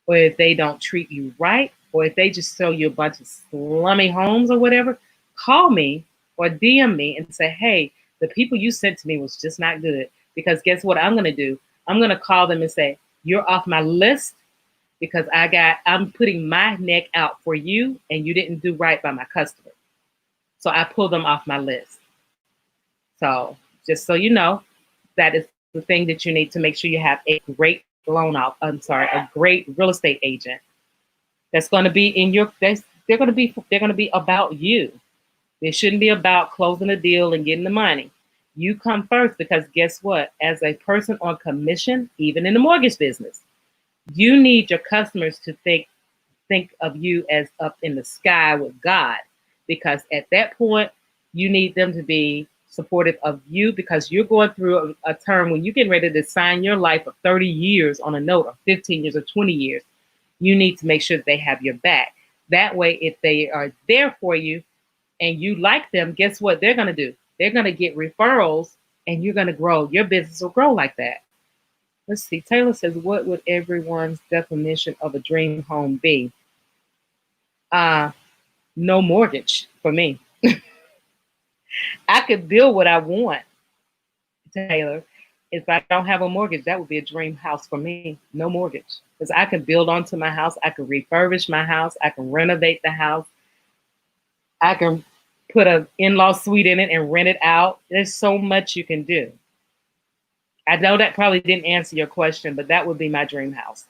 [SPEAKER 1] or if they don't treat you right, or if they just sell you a bunch of slummy homes or whatever, call me or DM me and say, hey, the people you sent to me was just not good. Because guess what I'm going to do? I'm going to call them and say, you're off my list because I'm putting my neck out for you and you didn't do right by my customer. So I pull them off my list. So just so you know, that is the thing that you need to make sure you have a great a great real estate agent that's going to be in your, they're going to be about you. They shouldn't be about closing a deal and getting the money. You come first, because guess what? As a person on commission, even in the mortgage business, you need your customers to think of you as up in the sky with God, because at that point, you need them to be supportive of you because you're going through a term when you're getting ready to sign your life of 30 years on a note, or 15 years or 20 years. You need to make sure that they have your back. That way, if they are there for you and you like them, guess what they're going to do? They're going to get referrals and you're going to grow. Your business will grow like that. Let's see. Taylor says, what would everyone's definition of a dream home be? No mortgage for me. I could build what I want, Taylor. If I don't have a mortgage, that would be a dream house for me. No mortgage. Because I can build onto my house. I can refurbish my house. I can renovate the house. I can put an in-law suite in it and rent it out. There's so much you can do. I know that probably didn't answer your question, but that would be my dream house.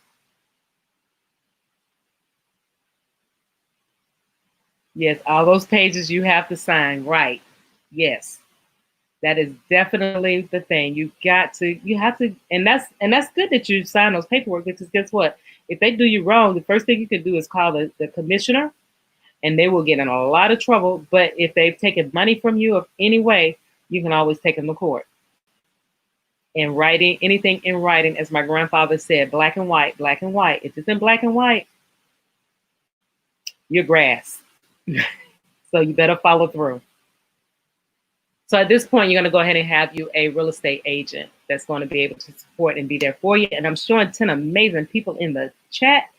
[SPEAKER 1] Yes, all those pages you have to sign, right? Yes. That is definitely the thing. You have to, and that's good that you sign those paperwork, because guess what? If they do you wrong, the first thing you can do is call the commissioner, and they will get in a lot of trouble. But if they've taken money from you of any way, you can always take them to court. In writing, anything in writing, as my grandfather said, black and white, black and white. If it's in black and white, you're grass. So you better follow through. So at this point, you're going to go ahead and have you a real estate agent that's going to be able to support and be there for you. And I'm showing 10 amazing people in the chat.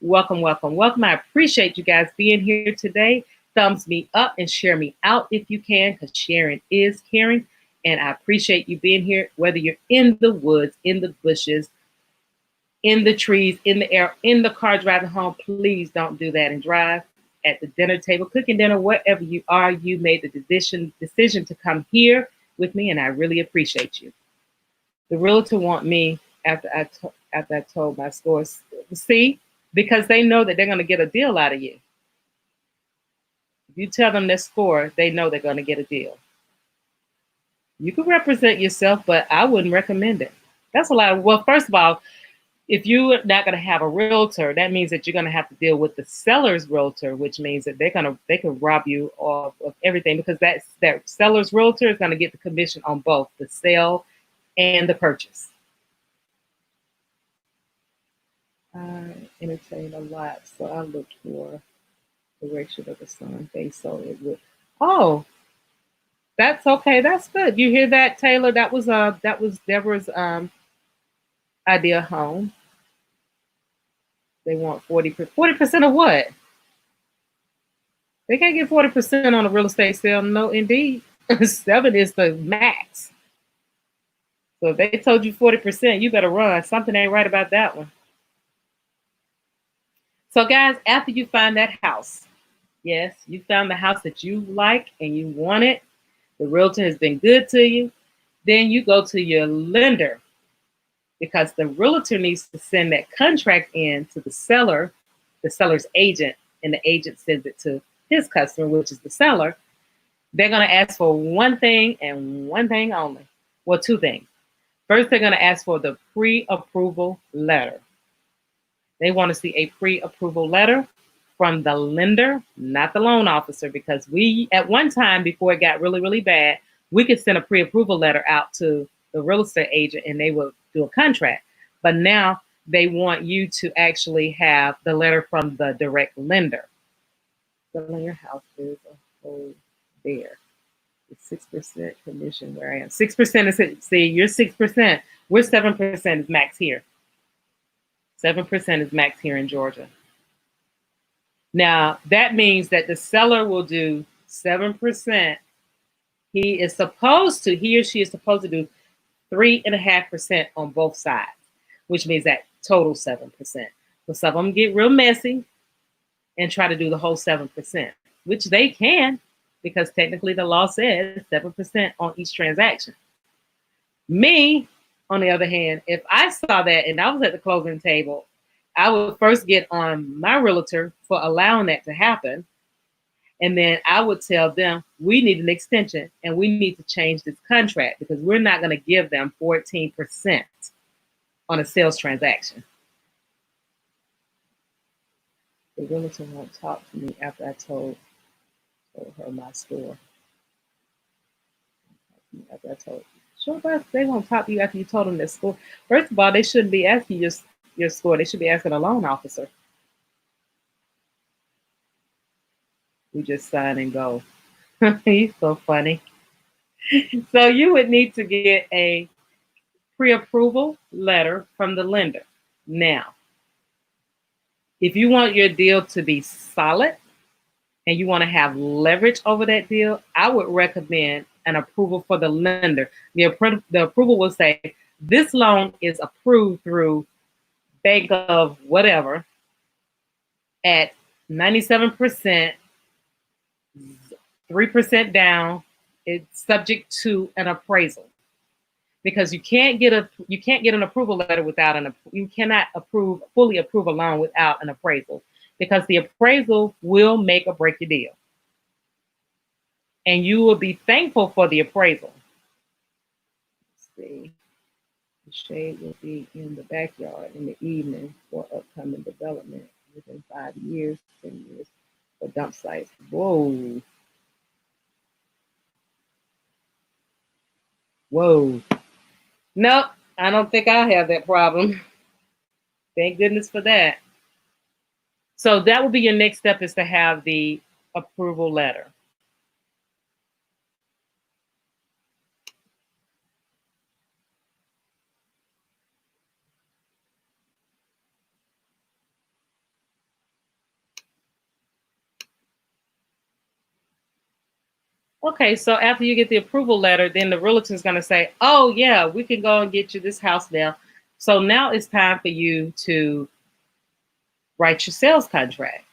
[SPEAKER 1] Welcome, welcome, welcome. I appreciate you guys being here today. Thumbs me up and share me out if you can, because sharing is caring. And I appreciate you being here, whether you're in the woods, in the bushes, in the trees, in the air, in the car driving home. Please don't do that and drive. At the dinner table, cooking dinner, wherever you are, you made the decision to come here with me, and I really appreciate you. The realtor want me after I told my scores. See, because they know that they're going to get a deal out of you. If you tell them their score, they know they're going to get a deal. You can represent yourself, but I wouldn't recommend it. That's a lot. Well, first of all, if you're not going to have a realtor, that means that you're going to have to deal with the seller's realtor, which means that they can rob you of everything, because that seller's realtor is going to get the commission on both the sale and the purchase. I entertain a lot, so I look for direction of the sun based so it would. Oh, that's okay. That's good. You hear that, Taylor? That was Deborah's idea home. They want 40% of what? They can't get 40% on a real estate sale. No, indeed. 7 is the max. So if they told you 40%, you better run. Something ain't right about that one. So guys, after you find that house, yes, you found the house that you like and you want it, the realtor has been good to you, then you go to your lender, because the realtor needs to send that contract in to the seller's agent, and the agent sends it to his customer, which is the seller. They're going to ask for one thing and one thing only. Well, two things. First, they're going to ask for the pre-approval letter. They want to see a pre-approval letter from the lender, not the loan officer, because we, at one time before it got really, really bad, we could send a pre-approval letter out to the real estate agent and they would do a contract. But now they want you to actually have the letter from the direct lender. Selling your house is a whole bear. It's 6% commission where I am. 6% is, see, you're 6%. We're 7% is max here. 7% is max here in Georgia. Now, that means that the seller will do 7%. He or she is supposed to do 3.5% on both sides, which means that total 7%. But some of them get real messy and try to do the whole 7%, which they can, because technically the law says 7% on each transaction. Me, on the other hand, if I saw that and I was at the closing table, I would first get on my realtor for allowing that to happen. And then I would tell them, we need an extension and we need to change this contract, because we're not going to give them 14% on a sales transaction. The realtor won't talk to me after I told her my store. As I told you. Sure, but they won't talk to you after you told them their score. First of all, they shouldn't be asking your score. They should be asking a loan officer. We just sign and go. He's so funny. So you would need to get a pre-approval letter from the lender. Now, if you want your deal to be solid and you want to have leverage over that deal, I would recommend an approval for the lender. The approval will say, this loan is approved through bank of whatever at 97%, 3% down. It's subject to an appraisal because you can't get an approval letter without you cannot fully approve a loan without an appraisal because the appraisal will make or break your deal, and you will be thankful for the appraisal. Let's see. The shade will be in the backyard in the evening for upcoming development within 5 years, 10 years for dump sites. Whoa. Whoa. Nope, I don't think I have that problem. Thank goodness for that. So that will be your next step, is to have the approval letter. Okay, so after you get the approval letter, then the realtor is going to say, oh, yeah, we can go and get you this house now. So now it's time for you to write your sales contract.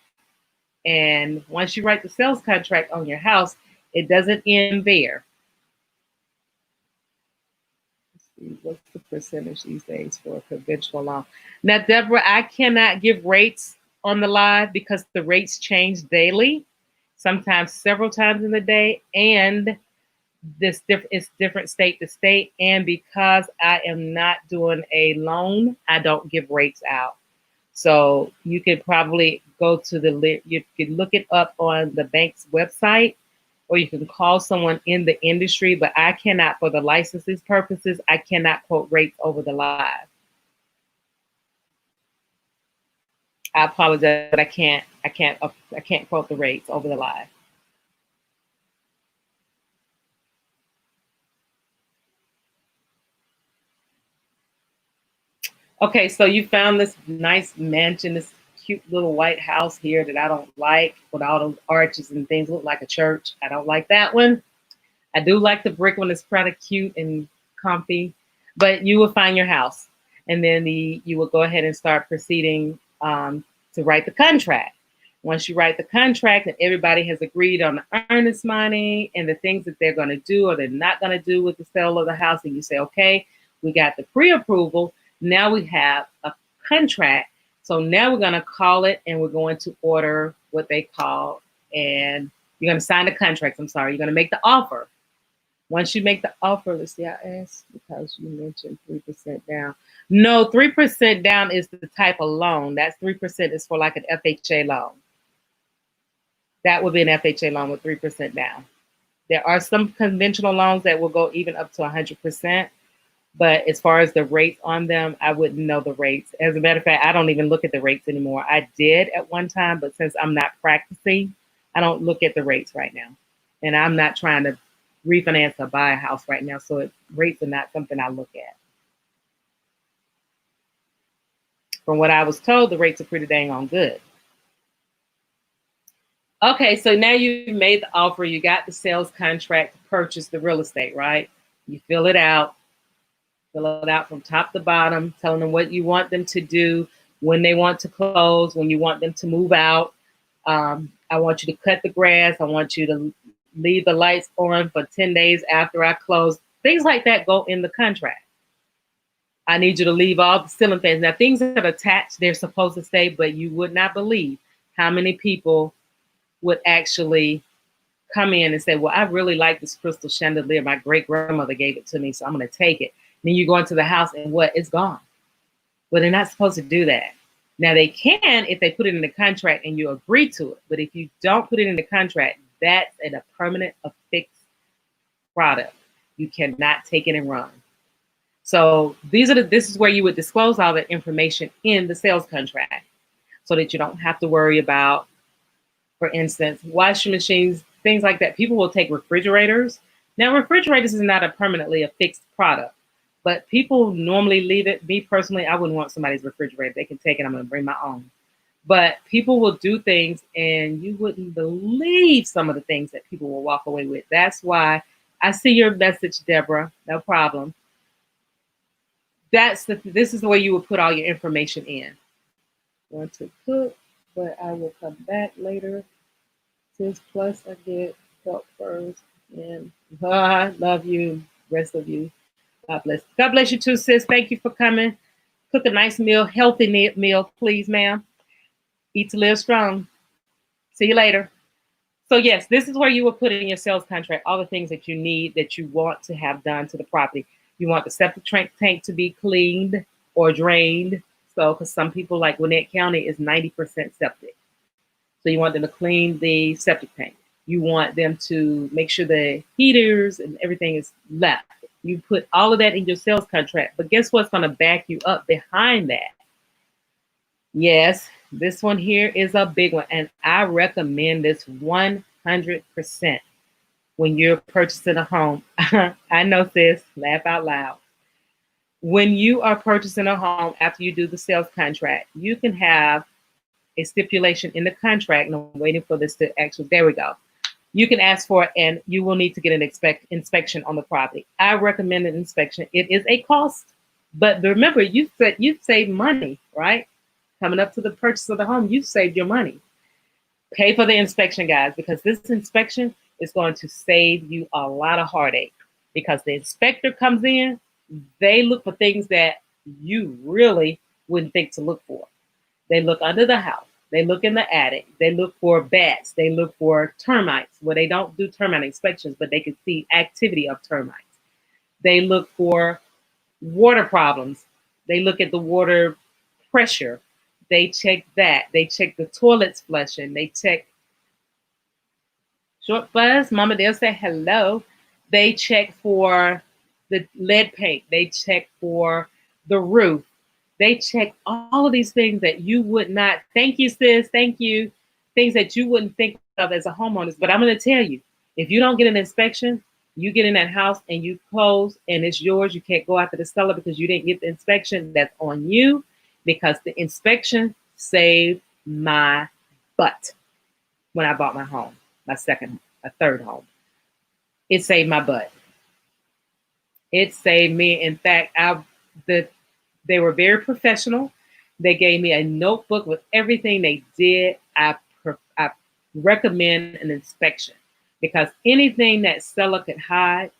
[SPEAKER 1] And once you write the sales contract on your house, it doesn't end there. Let's see, what's the percentage these days for a conventional loan? Now, Deborah, I cannot give rates on the live because the rates change daily, sometimes several times in the day, and it's different state to state. And because I am not doing a loan, I don't give rates out. So you could probably you could look it up on the bank's website, or you can call someone in the industry, but I cannot, for the licenses purposes, I cannot quote rates over the live. I apologize, but I can't quote the rates over the live. Okay, so you found this nice mansion, this cute little white house here that I don't like, with all those arches and things, look like a church. I don't like that one. I do like the brick one. It's kind of cute and comfy, but you will find your house, and then you will go ahead and start proceeding to write the contract. Once you write the contract and everybody has agreed on the earnest money and the things that they're going to do or they're not going to do with the sale of the house, and you say, okay, we got the pre-approval. Now we have a contract. So now we're going to call it, and we're going to order what they call, and you're going to sign the contract. I'm sorry, you're going to make the offer. Once you make the offer, let's see, I asked because you mentioned 3% down. No, 3% down is the type of loan. That's 3% is for like an FHA loan. That would be an FHA loan with 3% down. There are some conventional loans that will go even up to 100%. But as far as the rates on them, I wouldn't know the rates. As a matter of fact, I don't even look at the rates anymore. I did at one time, but since I'm not practicing, I don't look at the rates right now. And I'm not trying to refinance or buy a house right now. So rates are not something I look at. From what I was told, the rates are pretty dang on good. Okay, so now you made the offer. You got the sales contract to purchase the real estate, right? You fill it out. Fill it out from top to bottom, telling them what you want them to do, when they want to close, when you want them to move out. I want you to cut the grass. I want you to leave the lights on for 10 days after I close. Things like that go in the contract. I need you to leave all the ceiling fans. Now, things that are attached, they're supposed to stay, but you would not believe how many people would actually come in and say, well, I really like this crystal chandelier. My great grandmother gave it to me, so I'm going to take it. Then you go into the house and what? It's gone. Well, they're not supposed to do that. Now, they can if they put it in the contract and you agree to it. But if you don't put it in the contract, that's a permanent, a fixed product. You cannot take it and run. So this is where you would disclose all that information in the sales contract so that you don't have to worry about, for instance, washing machines, things like that. People will take refrigerators. Now, refrigerators is not a permanently a fixed product, but people normally leave it. Me personally, I wouldn't want somebody's refrigerator. They can take it. I'm going to bring my own. But people will do things and you wouldn't believe some of the things that people will walk away with. That's why I see your message, Deborah. No problem. This is the way you would put all your information in. Want to cook, but I will come back later. Sis, plus I get help first. And love you, rest of you. God bless. God bless you too, sis. Thank you for coming. Cook a nice meal, healthy meal, please, ma'am. Eat to live strong. See you later. So yes, this is where you will put in your sales contract all the things that you need, that you want to have done to the property. You want the septic tank to be cleaned or drained. So, because some people, like Gwinnett County is 90% septic. So you want them to clean the septic tank. You want them to make sure the heaters and everything is left. You put all of that in your sales contract. But guess what's going to back you up behind that? Yes, this one here is a big one. And I recommend this 100%. When you're purchasing a home. I know, sis, laugh out loud. When you are purchasing a home after you do the sales contract, you can have a stipulation in the contract, and I'm waiting for this to actually, there we go. You can ask for it, and you will need to get an inspection on the property. I recommend an inspection. It is a cost, but remember, you've saved money, right? Coming up to the purchase of the home, you've saved your money. Pay for the inspection, guys, because this inspection is going to save you a lot of heartache, because the inspector comes in, they look for things that you really wouldn't think to look for. They look under the house. They look in the attic. They look for bats. They look for termites. Well, they don't do termite inspections, but they can see activity of termites. They look for water problems. They look at the water pressure. They check that. They check the toilets flushing. They check Short Buzz, Mama, they'll say hello. They check for the lead paint. They check for the roof. They check all of these things that you would not, thank you, sis, thank you, things that you wouldn't think of as a homeowner. But I'm going to tell you, if you don't get an inspection, you get in that house and you close and it's yours. You can't go after the seller because you didn't get the inspection. That's on you, because the inspection saved my butt when I bought my home. My third home. It saved my butt. It saved me. In fact, they were very professional. They gave me a notebook with everything they did. I recommend an inspection, because anything that seller could hide,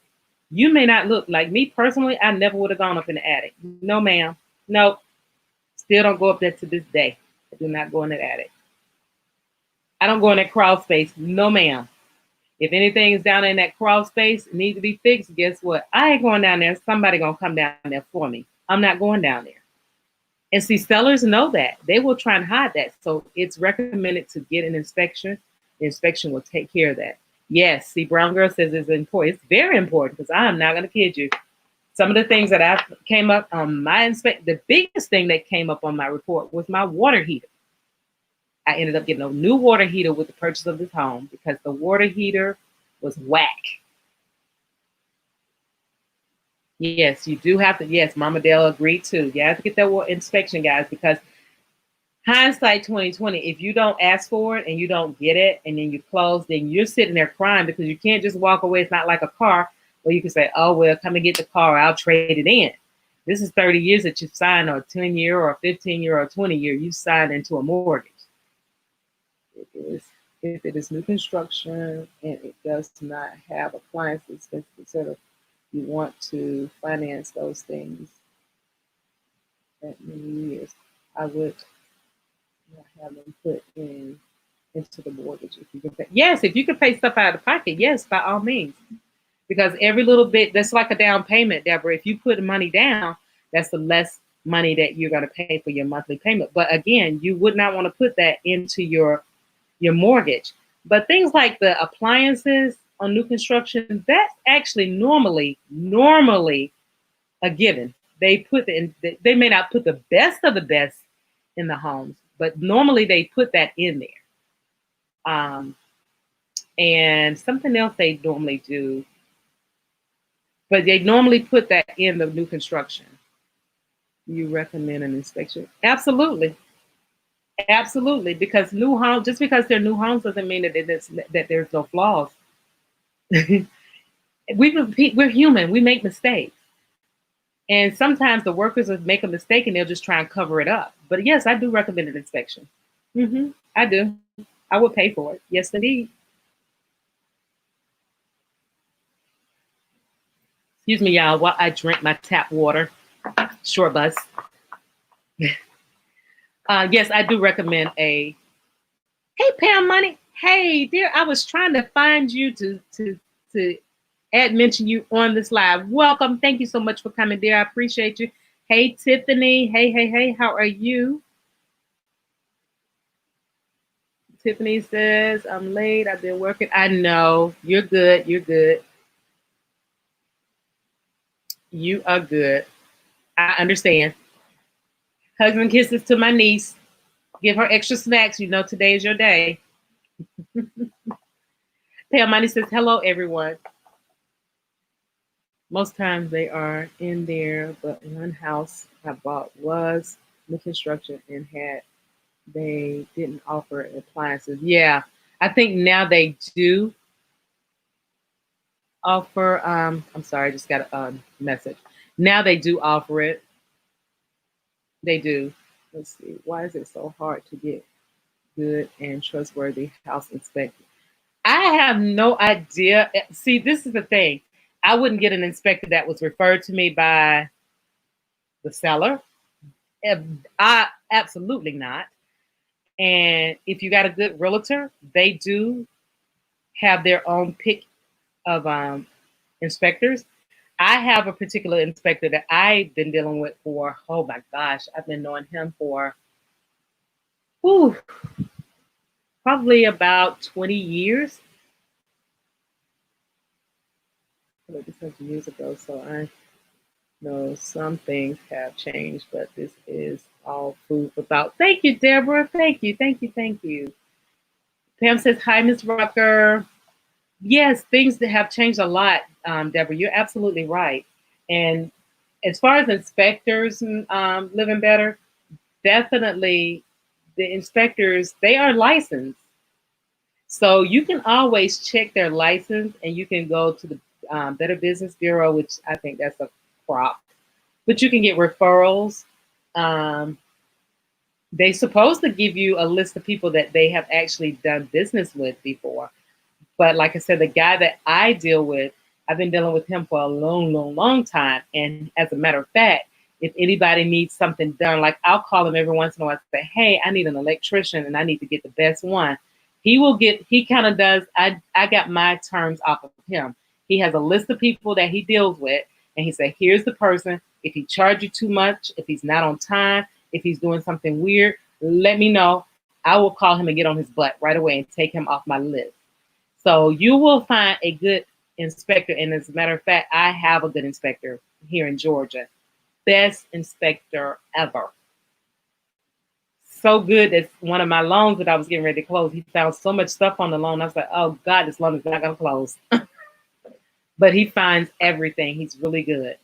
[SPEAKER 1] you may not look. Like me personally, I never would have gone up in the attic. No, ma'am. Nope. Still don't go up there to this day. I do not go in the attic. I don't go in that crawl space. No, ma'am. If anything is down in that crawl space, needs to be fixed, guess what? I ain't going down there. Somebody going to come down there for me. I'm not going down there. And see, sellers know that. They will try and hide that. So it's recommended to get an inspection. The inspection will take care of that. Yes, see, Brown Girl says it's important. It's very important, because I'm not going to kid you. Some of the things that I came up on my inspection, the biggest thing that came up on my report was my water heater. I ended up getting a new water heater with the purchase of this home, because the water heater was whack. Yes, you do have to. Yes, Mama Dale agreed too. You have to get that inspection, guys, because hindsight 2020, if you don't ask for it and you don't get it and then you close, then you're sitting there crying, because you can't just walk away. It's not like a car where you can say, oh, well, come and get the car. I'll trade it in. This is 30 years that you've signed, or a 10-year or a 15-year or a 20-year. You signed into a mortgage. If it is new construction and it does not have appliances considered, you want to finance those things that many years. I would not have them put into the mortgage if you can pay. Yes, if you can pay stuff out of pocket, yes, by all means. Because every little bit, that's like a down payment, Deborah. If you put money down, that's the less money that you're going to pay for your monthly payment. But again, you would not want to put that into your mortgage. But things like the appliances, on new construction, that's actually normally a given. They may not put the best of the best in the homes, but normally they put that in there. Um, and something else they normally do, but they normally put that in the new construction. You recommend an inspection? Absolutely, absolutely. Because new homes, just because they're new homes, doesn't mean that there's no flaws. We're human. We make mistakes, and sometimes the workers will make a mistake and they'll just try and cover it up. But yes, I do recommend an inspection. I do. I would pay for it. Yes, indeed. Excuse me, y'all, while I drink my tap water. Short bus. Yes, I do recommend a. Hey, Pam Money. Hey, dear, I was trying to find you to add mention you on this live. Welcome. Thank you so much for coming, dear. I appreciate you. Hey, Tiffany. Hey. How are you? Tiffany says, I'm late. I've been working. I know. You're good. You're good. You are good. I understand. Hugs and kisses to my niece. Give her extra snacks. You know, today is your day. Pam Money says, hello, everyone. Most times they are in there, but one house I bought was new construction and they didn't offer appliances. Yeah, I think now they do offer. I'm sorry, I just got a message. Now they do offer it. They do. Let's see. Why is it so hard to get good and trustworthy house inspected? I have no idea. See, this is the thing. I wouldn't get an inspector that was referred to me by the seller. I absolutely not. And if you got a good realtor, they do have their own pick of inspectors. I have a particular inspector that I've been dealing with for, oh my gosh, I've been knowing him for whew, probably about 20 years. This was years ago, so I know some things have changed, but this is all food for thought. Thank you, Deborah. Thank you. Pam says, hi, Ms. Rucker. Yes, things that have changed a lot, Deborah. You're absolutely right. And as far as inspectors living better, definitely the inspectors, they are licensed. So you can always check their license and you can go to the Better Business Bureau, which I think that's a prop. But you can get referrals. They're supposed to give you a list of people that they have actually done business with before. But like I said, the guy that I deal with, I've been dealing with him for a long time. And as a matter of fact, if anybody needs something done, like I'll call him every once in a while and say, hey, I need an electrician and I need to get the best one. He kind of does, I got my terms off of him. He has a list of people that he deals with. And he said, here's the person. If he charges you too much, if he's not on time, if he's doing something weird, let me know. I will call him and get on his butt right away and take him off my list. So you will find a good inspector. And as a matter of fact, I have a good inspector here in Georgia. Best inspector ever. So good that one of my loans that I was getting ready to close, he found so much stuff on the loan. I was like, oh God, this loan is not going to close. But he finds everything. He's really good.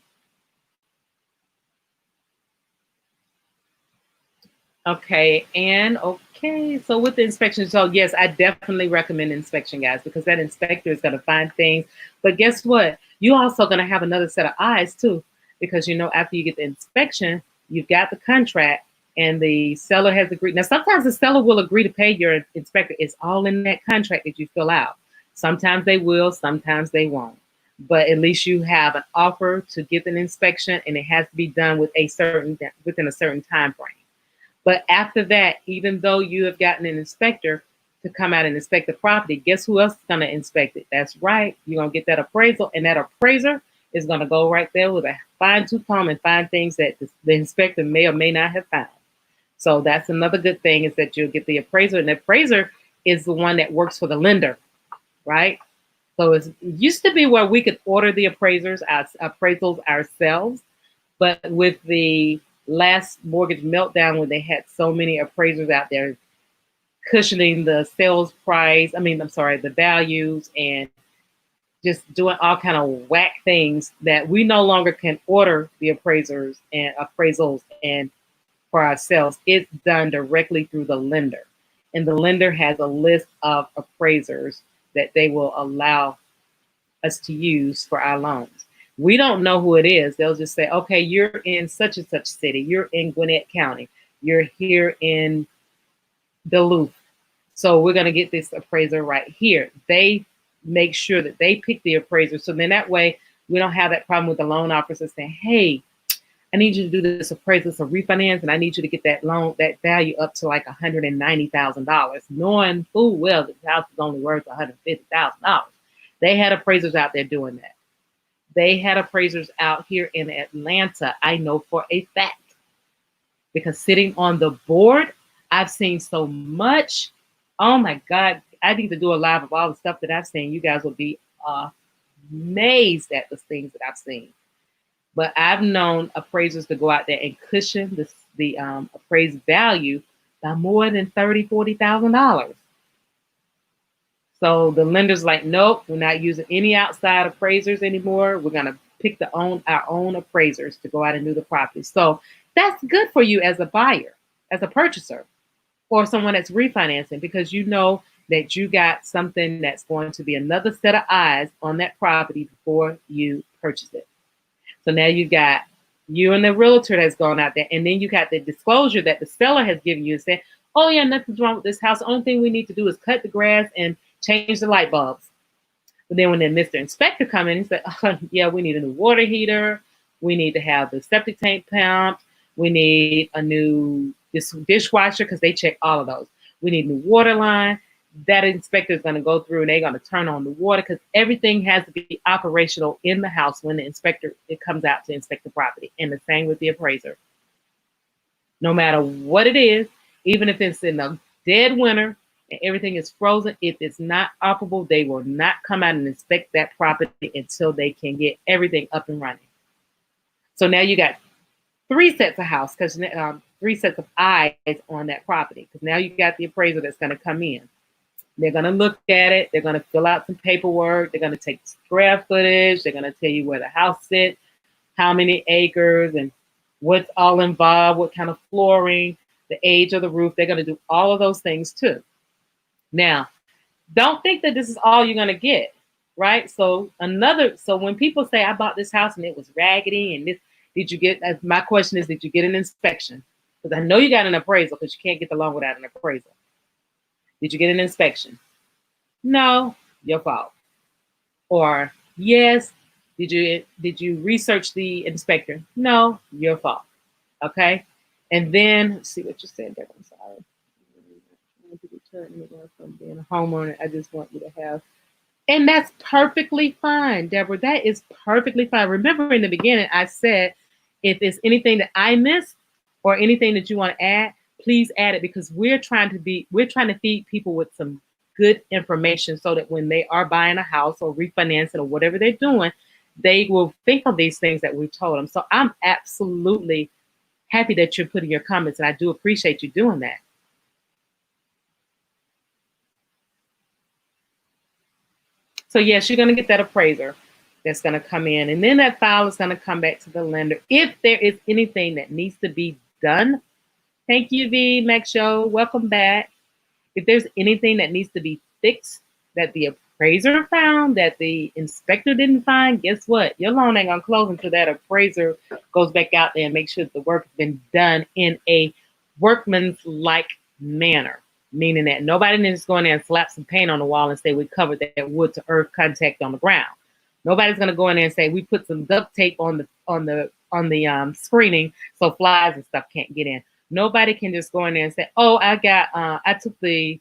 [SPEAKER 1] Okay, and okay, so with the inspection, so yes, I definitely recommend inspection, guys, because that inspector is going to find things. But guess what? You're also going to have another set of eyes too, because you know after you get the inspection, you've got the contract, and the seller has agreed. Now, sometimes the seller will agree to pay your inspector. It's all in that contract that you fill out. Sometimes they will, sometimes they won't. But at least you have an offer to get an inspection, and it has to be done within a certain time frame. But after that, even though you have gotten an inspector to come out and inspect the property, guess who else is going to inspect it? That's right. You're going to get that appraisal, and that appraiser is going to go right there with a fine-tooth comb and find things that the inspector may or may not have found. So that's another good thing is that you'll get the appraiser, and the appraiser is the one that works for the lender, right? So it used to be where we could order the appraisals ourselves, but with the last mortgage meltdown, when they had so many appraisers out there cushioning the sales price, I'm sorry, the values, and just doing all kind of whack things, that we no longer can order the appraisals and for ourselves. It's done directly through the lender. And the lender has a list of appraisers that they will allow us to use for our loans. We don't know who it is. They'll just say, okay, you're in such and such city. You're in Gwinnett County. You're here in Duluth. So we're going to get this appraiser right here. They make sure that they pick the appraiser. So then that way we don't have that problem with the loan officer saying, hey, I need you to do this appraisal, some refinance, and I need you to get that loan, that value up to like $190,000, knowing full well that the house is only worth $150,000. They had appraisers out there doing that. They had appraisers out here in Atlanta, I know for a fact, because sitting on the board, I've seen so much. Oh my God, I need to do a live of all the stuff that I've seen. You guys will be amazed at the things that I've seen. But I've known appraisers to go out there and cushion the appraised value by more than $30,000, $40,000. So the lender's like, nope, we're not using any outside appraisers anymore. We're going to pick our own appraisers to go out and do the property. So that's good for you as a buyer, as a purchaser, or someone that's refinancing, because you know that you got something that's going to be another set of eyes on that property before you purchase it. So now you got you and the realtor that's gone out there, and then you got the disclosure that the seller has given you and said, oh yeah, nothing's wrong with this house. The only thing we need to do is cut the grass and change the light bulbs. But then when the Mr. Inspector come in, he said, oh, yeah, we need a new water heater. We need to have the septic tank pumped. We need a new dishwasher, because they check all of those. We need a new water line. That inspector is going to go through and they're going to turn on the water, because everything has to be operational in the house when the inspector comes out to inspect the property. And the same with the appraiser. No matter what it is, even if it's in the dead winter and everything is frozen, if it's not operable, they will not come out and inspect that property until they can get everything up and running. So now you got three sets of house, because 3 sets of eyes on that property, because now you got the appraiser that's going to come in. They're going to look at it. They're going to fill out some paperwork. They're going to take square footage. They're going to tell you where the house sits, how many acres, and what's all involved, what kind of flooring, the age of the roof. They're going to do all of those things too. Now, don't think that this is all you're going to get, right? So when people say, I bought this house and it was raggedy and this, my question is, did you get an inspection? Because I know you got an appraisal, because you can't get the loan without an appraisal. Did you get an inspection? No, your fault. Or yes, did you research the inspector? No, your fault. Okay. And then let's see what you said there. I'm sorry. I want to return me from being a homeowner. I just want you to have, and that's perfectly fine, Deborah. That is perfectly fine. Remember in the beginning, I said, if there's anything that I missed or anything that you want to add, please add it, because we're trying to feed people with some good information, so that when they are buying a house or refinancing or whatever they're doing, they will think of these things that we've told them. So I'm absolutely happy that you're putting your comments, and I do appreciate you doing that. So yes, you're going to get that appraiser that's going to come in, and then that file is going to come back to the lender. If there is anything that needs to be done, thank you, V. Max Show. Welcome back. If there's anything that needs to be fixed, that the appraiser found, that the inspector didn't find, guess what? Your loan ain't going to close until that appraiser goes back out there and makes sure the work has been done in a workman's-like manner. Meaning that nobody needs to go in there and slap some paint on the wall and say we covered that wood to earth contact on the ground. Nobody's going to go in there and say we put some duct tape on the screening so flies and stuff can't get in. Nobody can just go in there and say, oh, I took the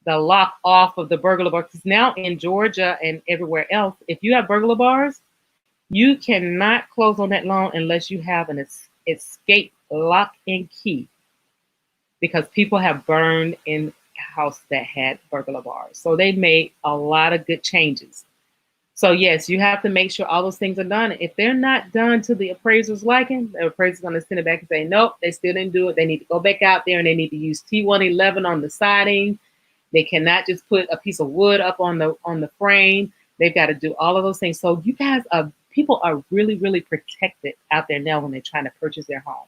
[SPEAKER 1] lock off of the burglar bar. Because now in Georgia and everywhere else, if you have burglar bars, you cannot close on that loan unless you have an escape lock and key, because people have burned in a house that had burglar bars. So they made a lot of good changes. So yes, you have to make sure all those things are done. If they're not done to the appraiser's liking, the appraiser's going to send it back and say, nope, they still didn't do it. They need to go back out there and they need to use T111 on the siding. They cannot just put a piece of wood up on the frame. They've got to do all of those things. So you guys are people are really, really protected out there now when they're trying to purchase their home.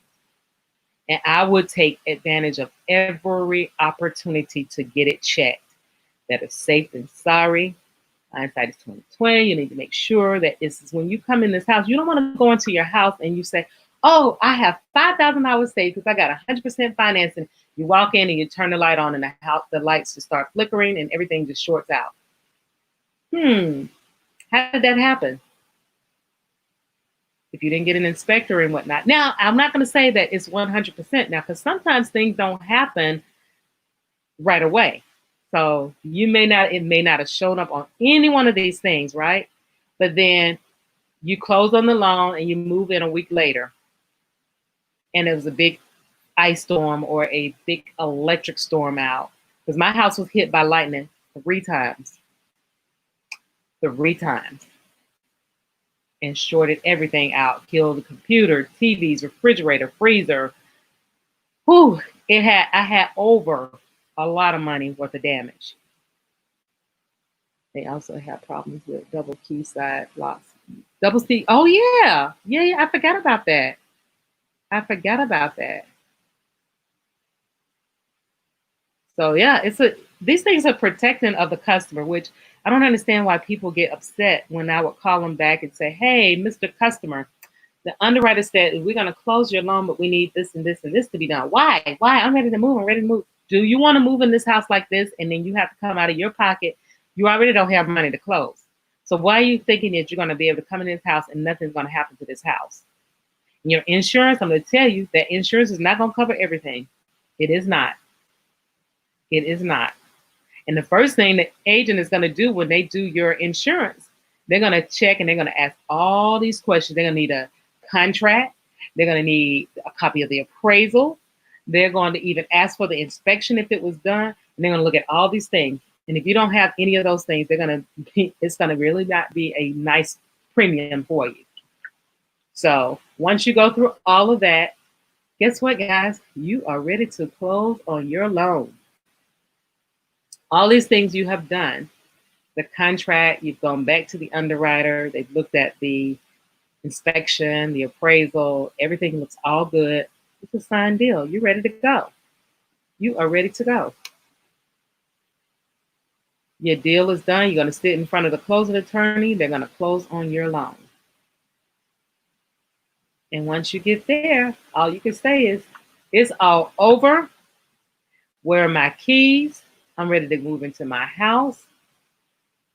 [SPEAKER 1] And I would take advantage of every opportunity to get it checked. Better safe than sorry. Hindsight is 2020. You need to make sure that this is when you come in this house. You don't want to go into your house and you say, "Oh, I have $5,000 saved because I got 100% financing." You walk in and you turn the light on, and the house, the lights just start flickering, and everything just shorts out. How did that happen? If you didn't get an inspector and whatnot. Now, I'm not going to say that it's 100% now, because sometimes things don't happen right away. So it may not have shown up on any one of these things, right? But then you close on the loan and you move in a week later, and it was a big ice storm or a big electric storm out. Because my house was hit by lightning 3 times. 3 times. And shorted everything out, killed the computer, TVs, refrigerator, freezer. Whew, I had over a lot of money worth of damage. They also have problems with double key side locks. Double C. Oh yeah. Yeah, I forgot about that. So yeah, these things are protecting of the customer, which I don't understand why people get upset when I would call them back and say, "Hey, Mr. Customer, the underwriter said we're going to close your loan, but we need this and this and this to be done." Why? I'm ready to move. I'm ready to move. Do you want to move in this house like this? And then you have to come out of your pocket. You already don't have money to close. So why are you thinking that you're going to be able to come in this house and nothing's going to happen to this house? And your insurance, I'm going to tell you that insurance is not going to cover everything. It is not. It is not. And the first thing the agent is going to do when they do your insurance, they're going to check and they're going to ask all these questions. They're going to need a contract. They're going to need a copy of the appraisal. They're going to even ask for the inspection if it was done. And they're going to look at all these things. And if you don't have any of those things, it's going to really not be a nice premium for you. So once you go through all of that, guess what, guys? You are ready to close on your loan. All these things you have done, the contract, you've gone back to the underwriter, they've looked at the inspection, the appraisal, everything looks all good. It's a signed deal. You're ready to go. You are ready to go. Your deal is done. You're going to sit in front of the closing attorney. They're going to close on your loan. And once you get there, all you can say is, "It's all over. Where are my keys? I'm ready to move into my house."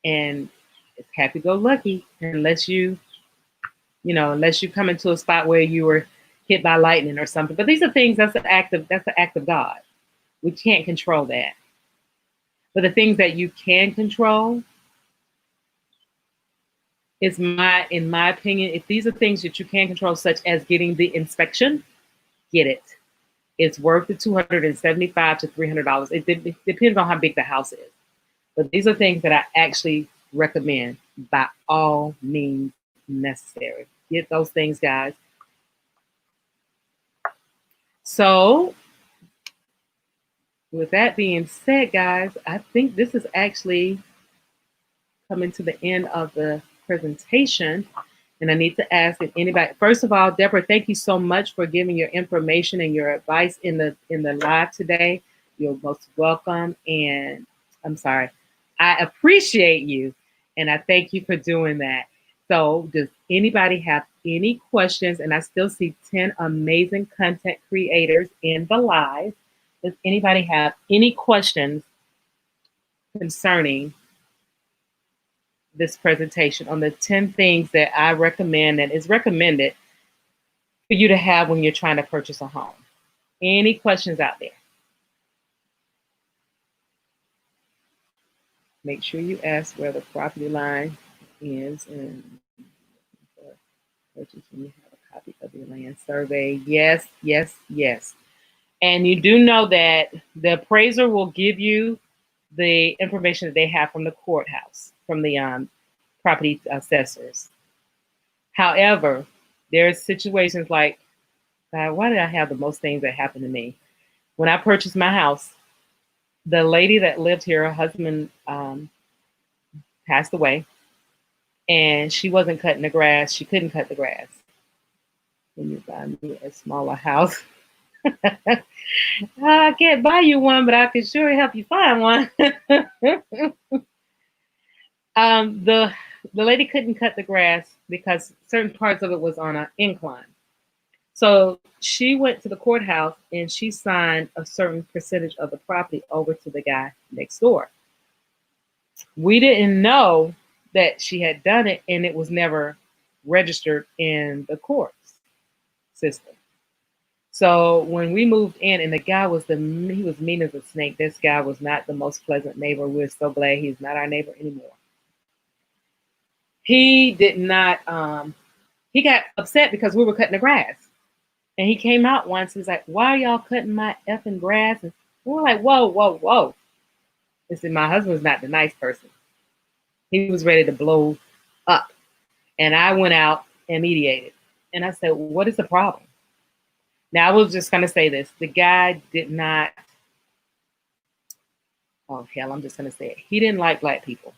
[SPEAKER 1] And it's happy-go-lucky, unless you come into a spot where you were hit by lightning or something. But these are things that's an act of God. We can't control that. But the things that you can control in my opinion, if these are things that you can control, such as getting the inspection, get it. It's worth the $275 to $300. It depends on how big the house is. But these are things that I actually recommend by all means necessary. Get those things, guys. So with that being said, guys, I think this is actually coming to the end of the presentation. And I need to ask if anybody, first of all, Deborah, thank you so much for giving your information and your advice in the live today. You're most welcome. And I'm sorry, I appreciate you. And I thank you for doing that. So does anybody have any questions? And I still see 10 amazing content creators in the live. Does anybody have any questions concerning this presentation on the 10 things that I recommend and is recommended for you to have when you're trying to purchase a home? Any questions out there? Make sure you ask where the property line is and purchase when you have a copy of your land survey. Yes, yes, yes. And you do know that the appraiser will give you the information that they have from the courthouse, from the property assessors. However, there's situations like, God, why did I have the most things that happened to me? When I purchased my house, the lady that lived here, her husband passed away, and she wasn't cutting the grass. She couldn't cut the grass. When you buy me a smaller house, I can't buy you one, but I can sure help you find one. The lady couldn't cut the grass because certain parts of it was on an incline. So she went to the courthouse and she signed a certain percentage of the property over to the guy next door. We didn't know that she had done it, and it was never registered in the courts system. So when we moved in, and the guy was he was mean as a snake. This guy was not the most pleasant neighbor. We're so glad he's not our neighbor anymore. He did not. He got upset because we were cutting the grass, and he came out once. He's like, "Why are y'all cutting my effing grass?" And we're like, "Whoa, whoa, whoa!" Listen, my husband's not the nice person. He was ready to blow up, and I went out and mediated. And I said, "What is the problem?" Now I was just gonna say this: the guy did not. Oh hell, I'm just gonna say it. He didn't like black people,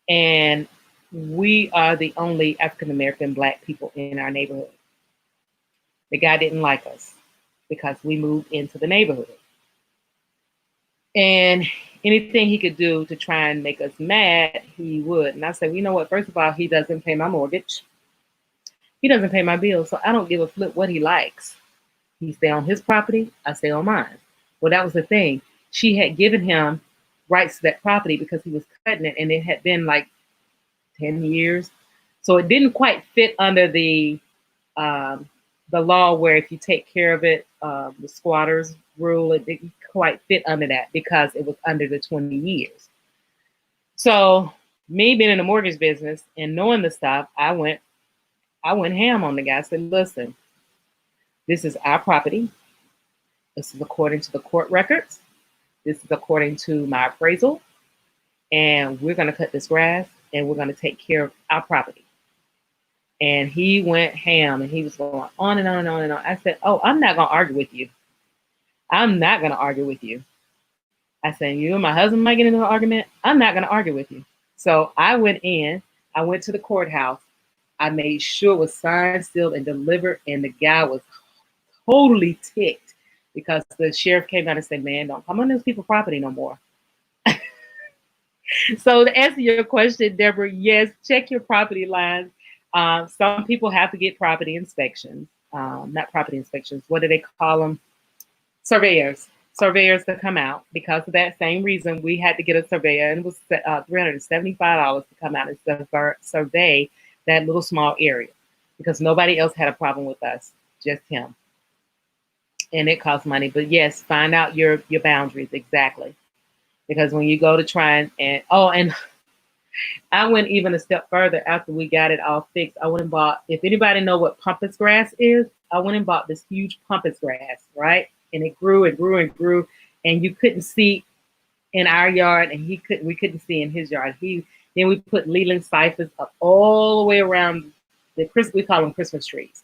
[SPEAKER 1] and we are the only African American black people in our neighborhood. The guy didn't like us because we moved into the neighborhood. And anything he could do to try and make us mad, he would. And I said, well, you know what? First of all, he doesn't pay my mortgage. He doesn't pay my bills. So I don't give a flip what he likes. He stay on his property, I stay on mine. Well, that was the thing. She had given him rights to that property because he was cutting it, and it had been like 10 years. So it didn't quite fit under the law where if you take care of it, the squatters rule, it didn't quite fit under that because it was under the 20 years. So me being in the mortgage business and knowing the stuff, I went ham on the guy. I said, listen, this is our property. This is according to the court records. This is according to my appraisal. And we're going to cut this grass and we're going to take care of our property. And he went ham and he was going on and on and on and on. I said, oh, I'm not going to argue with you. I'm not going to argue with you. I said, you and my husband might get into an argument. I'm not going to argue with you. So I went to the courthouse. I made sure it was signed, sealed, and delivered. And the guy was totally ticked because the sheriff came out and said, man, don't come on those people's property no more. So to answer your question, Deborah, yes, check your property lines. Some people have to get property inspections, not property inspections. What do they call them? Surveyors to come out. Because of that same reason, we had to get a surveyor, and it was $375 to come out and survey that little small area because nobody else had a problem with us, just him. And it costs money. But yes, find out your boundaries exactly. Because when you go to try and I went even a step further after we got it all fixed. I went and bought, if anybody know what pampas grass is, I went and bought this huge pampas grass, right? And it grew and grew and grew, and you couldn't see in our yard, and we couldn't see in his yard. Then we put Leland ciphers up all the way around we call them Christmas trees.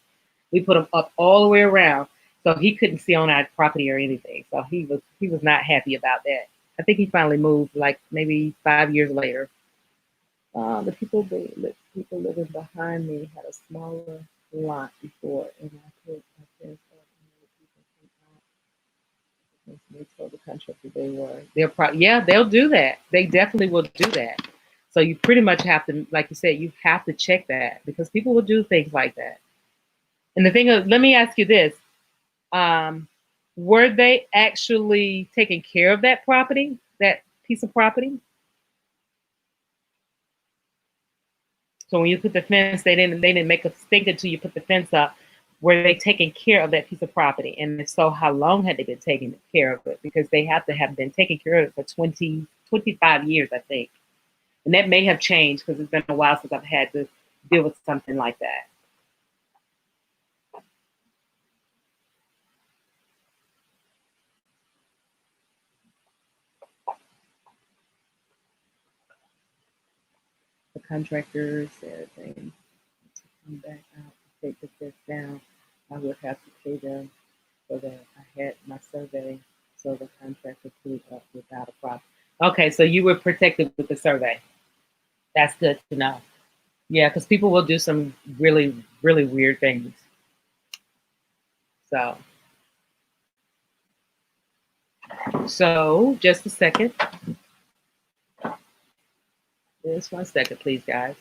[SPEAKER 1] We put them up all the way around, so he couldn't see on our property or anything. So he was not happy about that. I think he finally moved like maybe 5 years later. The people living behind me had a smaller lot before, and I put my parents up and they told the contractor they'll do that. They definitely will do that. So you pretty much have to, like you said, you have to check that because people will do things like that. And the thing is, let me ask you this. Were they actually taking care of that property, that piece of property? So when you put the fence, they didn't make us think until you put the fence up. Were they taking care of that piece of property? And if so, how long had they been taking care of it? Because they have to have been taking care of it for 25 years, I think. And that may have changed because it's been a while since I've had to deal with something like that. The contractors said they to come back out to take the fence down. I would have to pay them so that I had my survey so the contractor could up without a problem. Okay, so you were protected with the survey. That's good to know. Yeah, because people will do some really, really weird things. So just a second. Just 1 second, please, guys.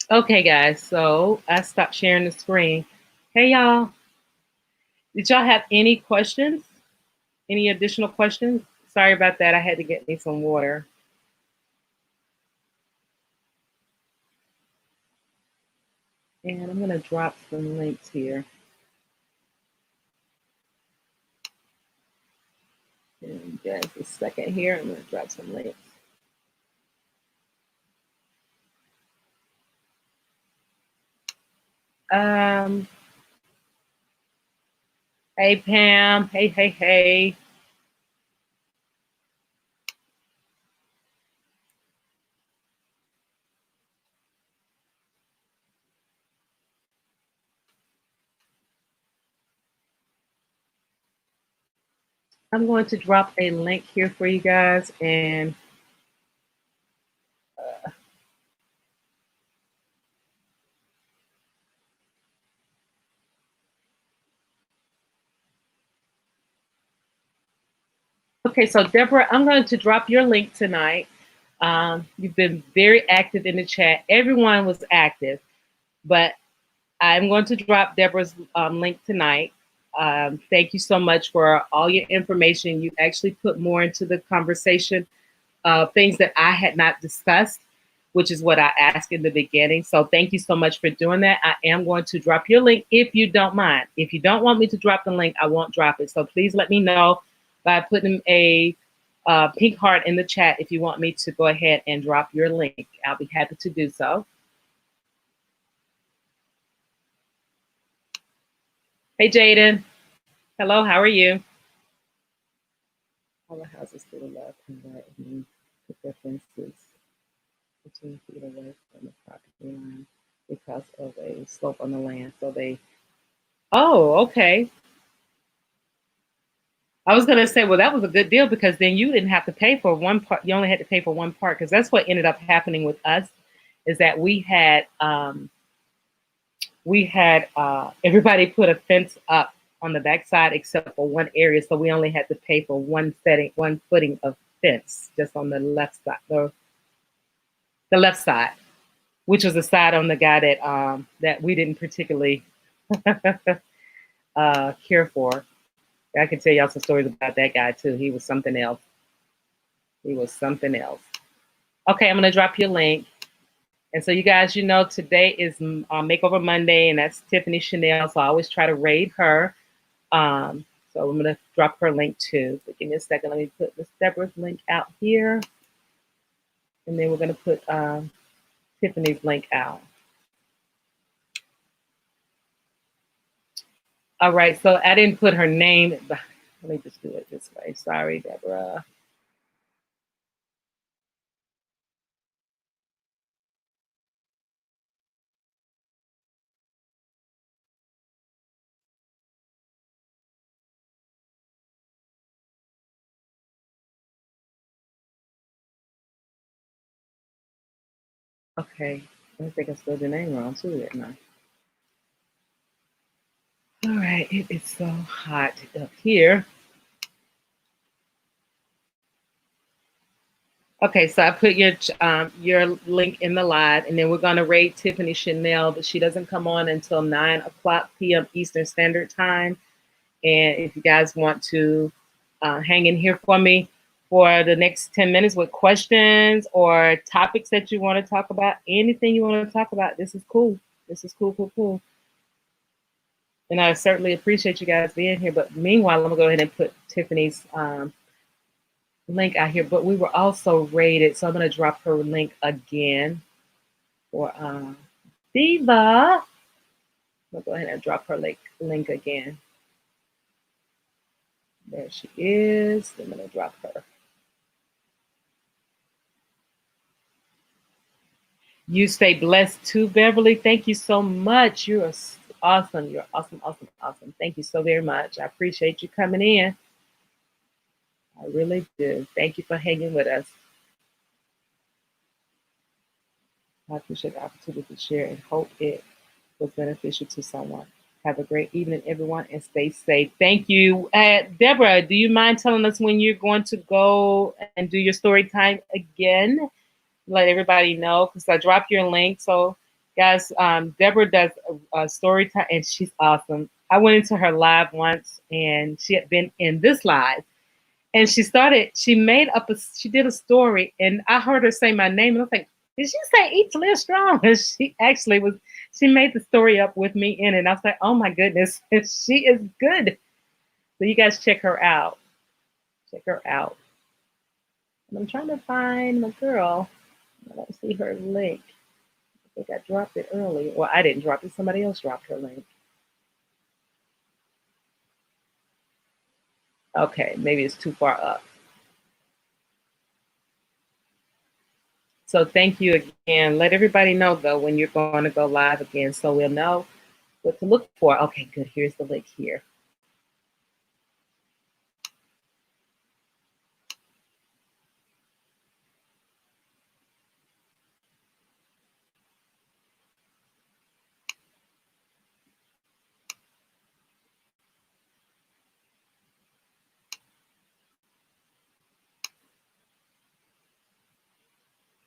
[SPEAKER 1] Okay, guys, so I stopped sharing the screen. Hey, y'all. Did y'all have any questions? Any additional questions? Sorry about that. I had to get me some water. And I'm going to drop some links here. And just a second here. I'm going to drop some links. Hey, Pam. Hey, hey, hey. I'm going to drop a link here for you guys. And okay, so Deborah, I'm going to drop your link tonight. You've been very active in the chat. Everyone was active, but I'm going to drop Deborah's link tonight. Thank you so much for all your information. You actually put more into the conversation, things that I had not discussed, which is what I asked in the beginning. So thank you so much for doing that. I am going to drop your link if you don't mind. If you don't want me to drop the link, I won't drop it. So please let me know by putting a pink heart in the chat if you want me to go ahead and drop your link. I'll be happy to do so. Hey, Jaden. Hello, how are you? All the houses to the left and right and put their fences 15 feet away from the property line because of a slope on the land. So they, oh, okay. I was going to say, well, that was a good deal because then you didn't have to pay for one part. You only had to pay for one part because that's what ended up happening with us is that we had everybody put a fence up on the backside except for one area. So we only had to pay for one footing of fence just on the left side, the left side, which was the side on the guy that we didn't particularly care for. I can tell y'all some stories about that guy too. He was something else. He was something else. Okay, I'm gonna drop your link. And so you guys, you know, today is Makeover Monday, and that's Tiffany Chanel. So I always try to raid her. So I'm gonna drop her link too. But give me a second. Let me put Miss Deborah's link out here, and then we're gonna put Tiffany's link out. All right. So I didn't put her name. Let me just do it this way. Sorry, Deborah. Okay. I think I spelled your name wrong too, didn't I? All right. It is so hot up here. Okay, so I put your link in the live, and then we're gonna raid Tiffany Chanel, but she doesn't come on until 9 o'clock p.m. Eastern Standard Time. And if you guys want to hang in here for me for the next 10 minutes with questions or topics that you want to talk about, anything you want to talk about, this is cool. This is cool, cool, cool. And I certainly appreciate you guys being here. But meanwhile, I'm gonna go ahead and put Tiffany's link out here. But we were also rated, so I'm gonna drop her link again for Diva. I'll go ahead and drop her link again. There she is. I'm gonna drop her. You stay blessed too, Beverly. Thank you so much. You're awesome. You're awesome, awesome, awesome. Thank you so very much. I appreciate you coming in. I really do. Thank you for hanging with us. I appreciate the opportunity to share and hope it was beneficial to someone. Have a great evening, everyone, and stay safe. Thank you. Deborah, do you mind telling us when you're going to go and do your story time again? Let everybody know because I dropped your link. So, guys, Deborah does a story time, and she's awesome. I went into her live once, and she had been in this live, and she did a story, and I heard her say my name, and I was like, did she say Eat to Live Strong? And she actually she made the story up with me in it. And I was like, oh my goodness, she is good. So you guys check her out. Check her out. And I'm trying to find my girl. I don't see her link. I think I dropped it early. Well, I didn't drop it. Somebody else dropped her link. Okay, maybe it's too far up. So thank you again. Let everybody know, though, when you're going to go live again so we'll know what to look for. Okay, good. Here's the link here.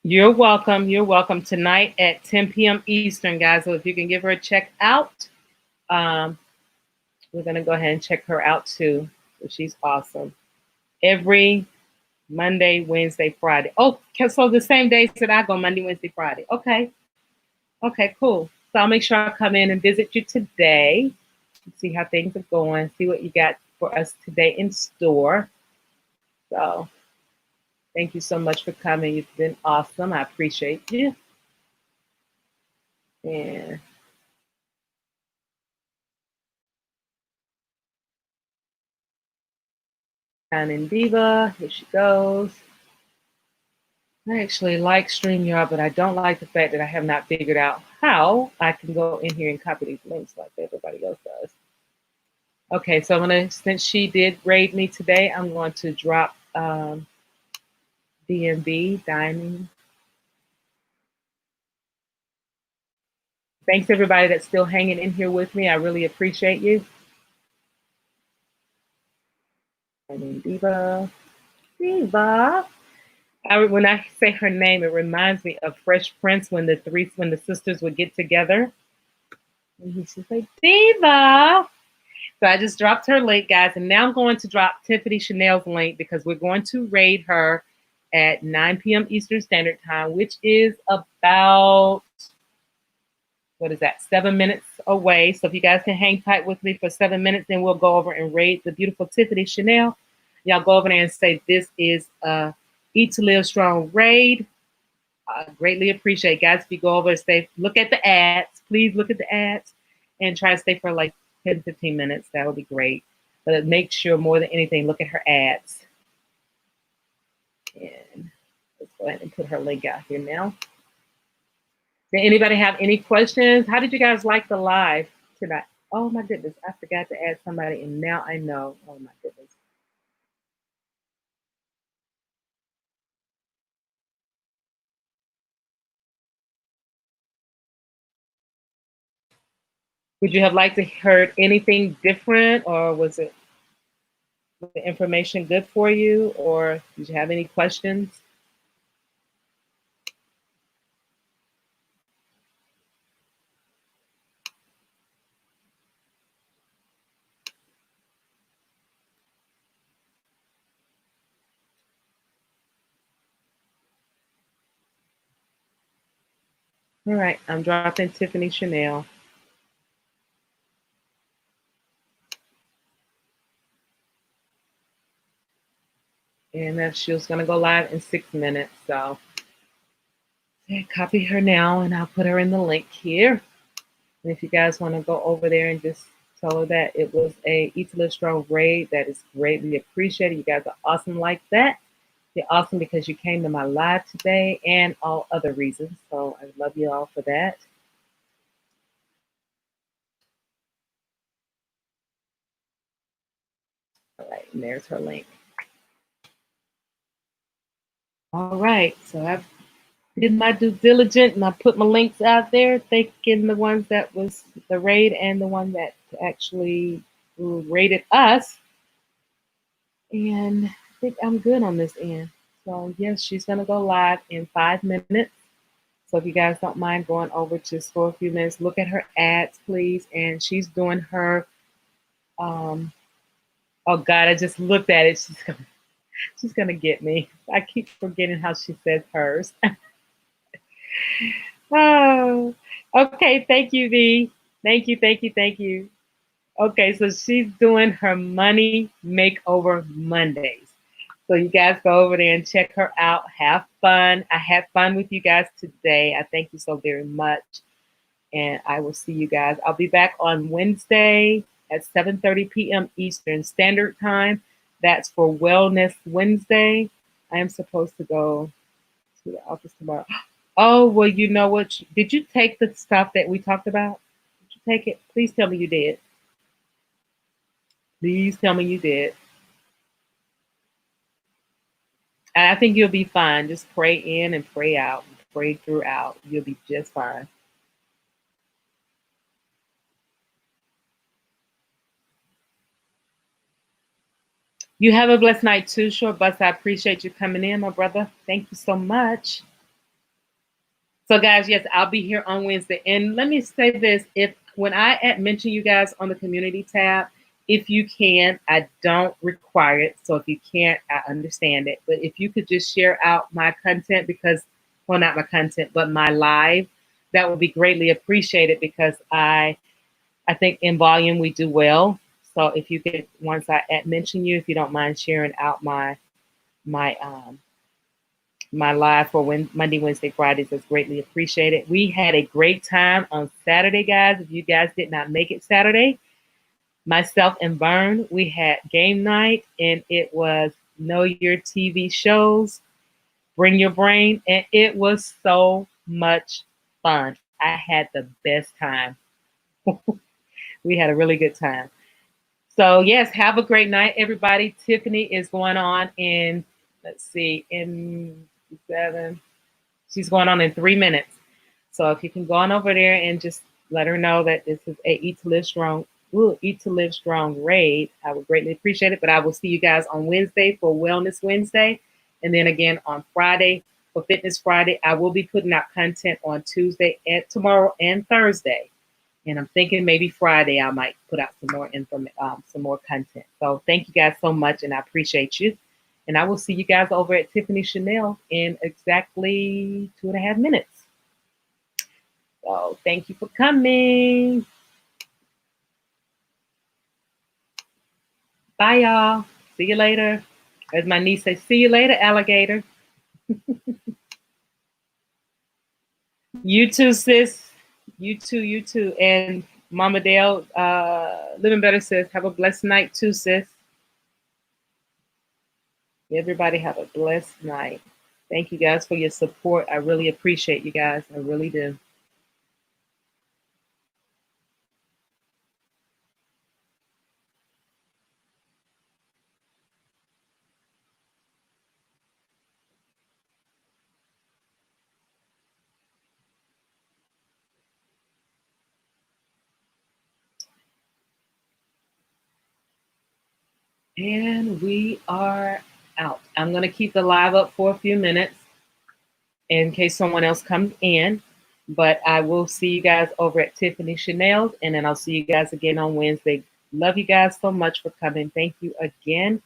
[SPEAKER 1] You're welcome. You're welcome tonight at 10 p.m. Eastern, guys. So if you can give her a check out, um, we're going to go ahead and check her out too. So she's awesome. Every Monday, Wednesday, Friday. Oh, so the same days that I go, Monday, Wednesday, Friday. Okay. Okay, cool. So I'll make sure I come in and visit you today, see how things are going, see what you got for us today in store. So thank you so much for coming. You've been awesome. I appreciate you. And Shining Diva, here she goes. I actually like StreamYard, but I don't like the fact that I have not figured out how I can go in here and copy these links like everybody else does. Okay, so I'm gonna, since she did raid me today, I'm going to drop DMV, Diamond. Thanks everybody that's still hanging in here with me. I really appreciate you. I mean, Diva. When I say her name, it reminds me of Fresh Prince when the sisters would get together. And he should say, Diva. So I just dropped her link, guys, and now I'm going to drop Tiffany Chanel's link because we're going to raid her at 9 p.m. Eastern Standard Time, which is about, what is that, 7 minutes away. So if you guys can hang tight with me for 7 minutes, then we'll go over and raid the beautiful Tiffany Chanel. Y'all go over there and say, this is a Eat to Live Strong raid. I greatly appreciate, guys, if you go over and stay, look at the ads. Please look at the ads and try to stay for like 10, 15 minutes. That would be great. But make sure more than anything, look at her ads. And let's go ahead and put her link out here now. Did anybody have any questions? How did you guys like the live tonight? Oh my goodness, I forgot to add somebody, and now I know. Oh my goodness. Would you have liked to heard anything different, or was the information good for you, or did you have any questions? All right, I'm dropping Tiffany Chanel. And that she was going to go live in 6 minutes. So yeah, copy her now, and I'll put her in the link here. And if you guys want to go over there and just tell her that it was a Eat to Live Strong raid, that is greatly appreciated. You guys are awesome like that. You're awesome because you came to my live today and all other reasons. So I love you all for that. All right, and there's her link. All right, so I've did my due diligence and I put my links out there, thanking the ones that was the raid and the one that actually rated us. And I think I'm good on this end. So yes, she's gonna go live in 5 minutes. So if you guys don't mind going over just for a few minutes, look at her ads, please. And she's doing her um oh God, I just looked at it. She's gonna get me. I keep forgetting how she says hers. Oh, okay. Thank you, V. Thank you, thank you, thank you. Okay, so she's doing her money makeover Mondays. So you guys go over there and check her out. Have fun. I had fun with you guys today. I thank you so very much. And I will see you guys. I'll be back on Wednesday at 7:30 p.m. Eastern Standard Time. That's for Wellness Wednesday. I am supposed to go to the office tomorrow. Oh, well, you know what? Did you take the stuff that we talked about? Did you take it? Please tell me you did. Please tell me you did. And I think you'll be fine. Just pray in and pray out. Pray throughout. You'll be just fine. You have a blessed night too, Short Bus. I appreciate you coming in, my brother. Thank you so much. So, guys, yes, I'll be here on Wednesday. And let me say this: if when I mention you guys on the community tab, if you can, I don't require it. So if you can't, I understand it. But if you could just share out my content, because, well, not my content, but my live, that would be greatly appreciated because I think in volume we do well. So if you could, once I mention you, if you don't mind sharing out my my live for Monday, Wednesday, Fridays is greatly appreciated. We had a great time on Saturday, guys. If you guys did not make it Saturday, myself and Vern, we had game night, and it was Know Your TV Shows, Bring Your Brain, and it was so much fun. I had the best time. We had a really good time. So yes, have a great night, everybody. Tiffany is going on in, let's see, in 7. She's going on in 3 minutes. So if you can go on over there and just let her know that this is a Eat to Live Strong, Eat to Live Strong raid, I would greatly appreciate it. But I will see you guys on Wednesday for Wellness Wednesday. And then again on Friday for Fitness Friday. I will be putting out content on Tuesday and tomorrow and Thursday. And I'm thinking maybe Friday I might put out some more content. So thank you guys so much, and I appreciate you. And I will see you guys over at Tiffany Chanel in exactly 2.5 minutes. So thank you for coming. Bye, y'all. See you later. As my niece says, see you later, alligator. You too, sis. You too, you too. And Mama Dale, Living Better says, have a blessed night too, sis. Everybody have a blessed night. Thank you guys for your support. I really appreciate you guys. I really do. And we are out. I'm going to keep the live up for a few minutes in case someone else comes in. But I will see you guys over at Tiffany Chanel's, and then I'll see you guys again on Wednesday. Love you guys so much for coming. Thank you again.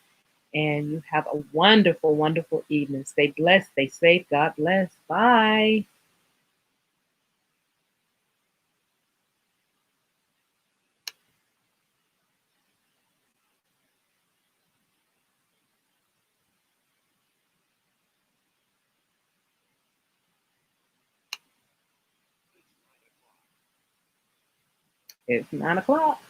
[SPEAKER 1] And you have a wonderful, wonderful evening. Stay blessed, stay safe. God bless. Bye. It's 9 o'clock.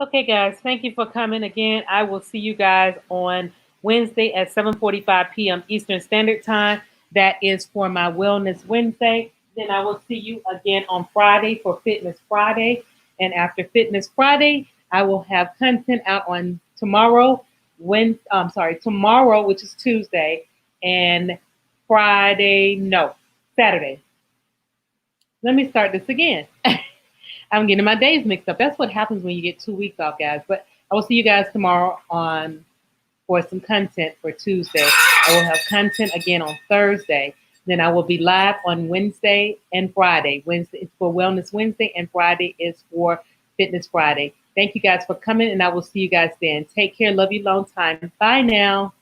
[SPEAKER 1] Okay, guys, thank you for coming again. I will see you guys on Wednesday at 7:45 p.m. Eastern Standard Time. That is for my Wellness Wednesday. Then I will see you again on Friday for Fitness Friday. And after Fitness Friday, I will have content out on tomorrow, tomorrow, which is Tuesday, and Friday, no, Saturday. Let me start this again. I'm getting my days mixed up. That's what happens when you get 2 weeks off, guys. But I will see you guys tomorrow on for some content for Tuesday. I will have content again on Thursday. Then I will be live on Wednesday and Friday. Wednesday is for Wellness Wednesday, and Friday is for Fitness Friday. Thank you guys for coming, and I will see you guys then. Take care. Love you long time. Bye now.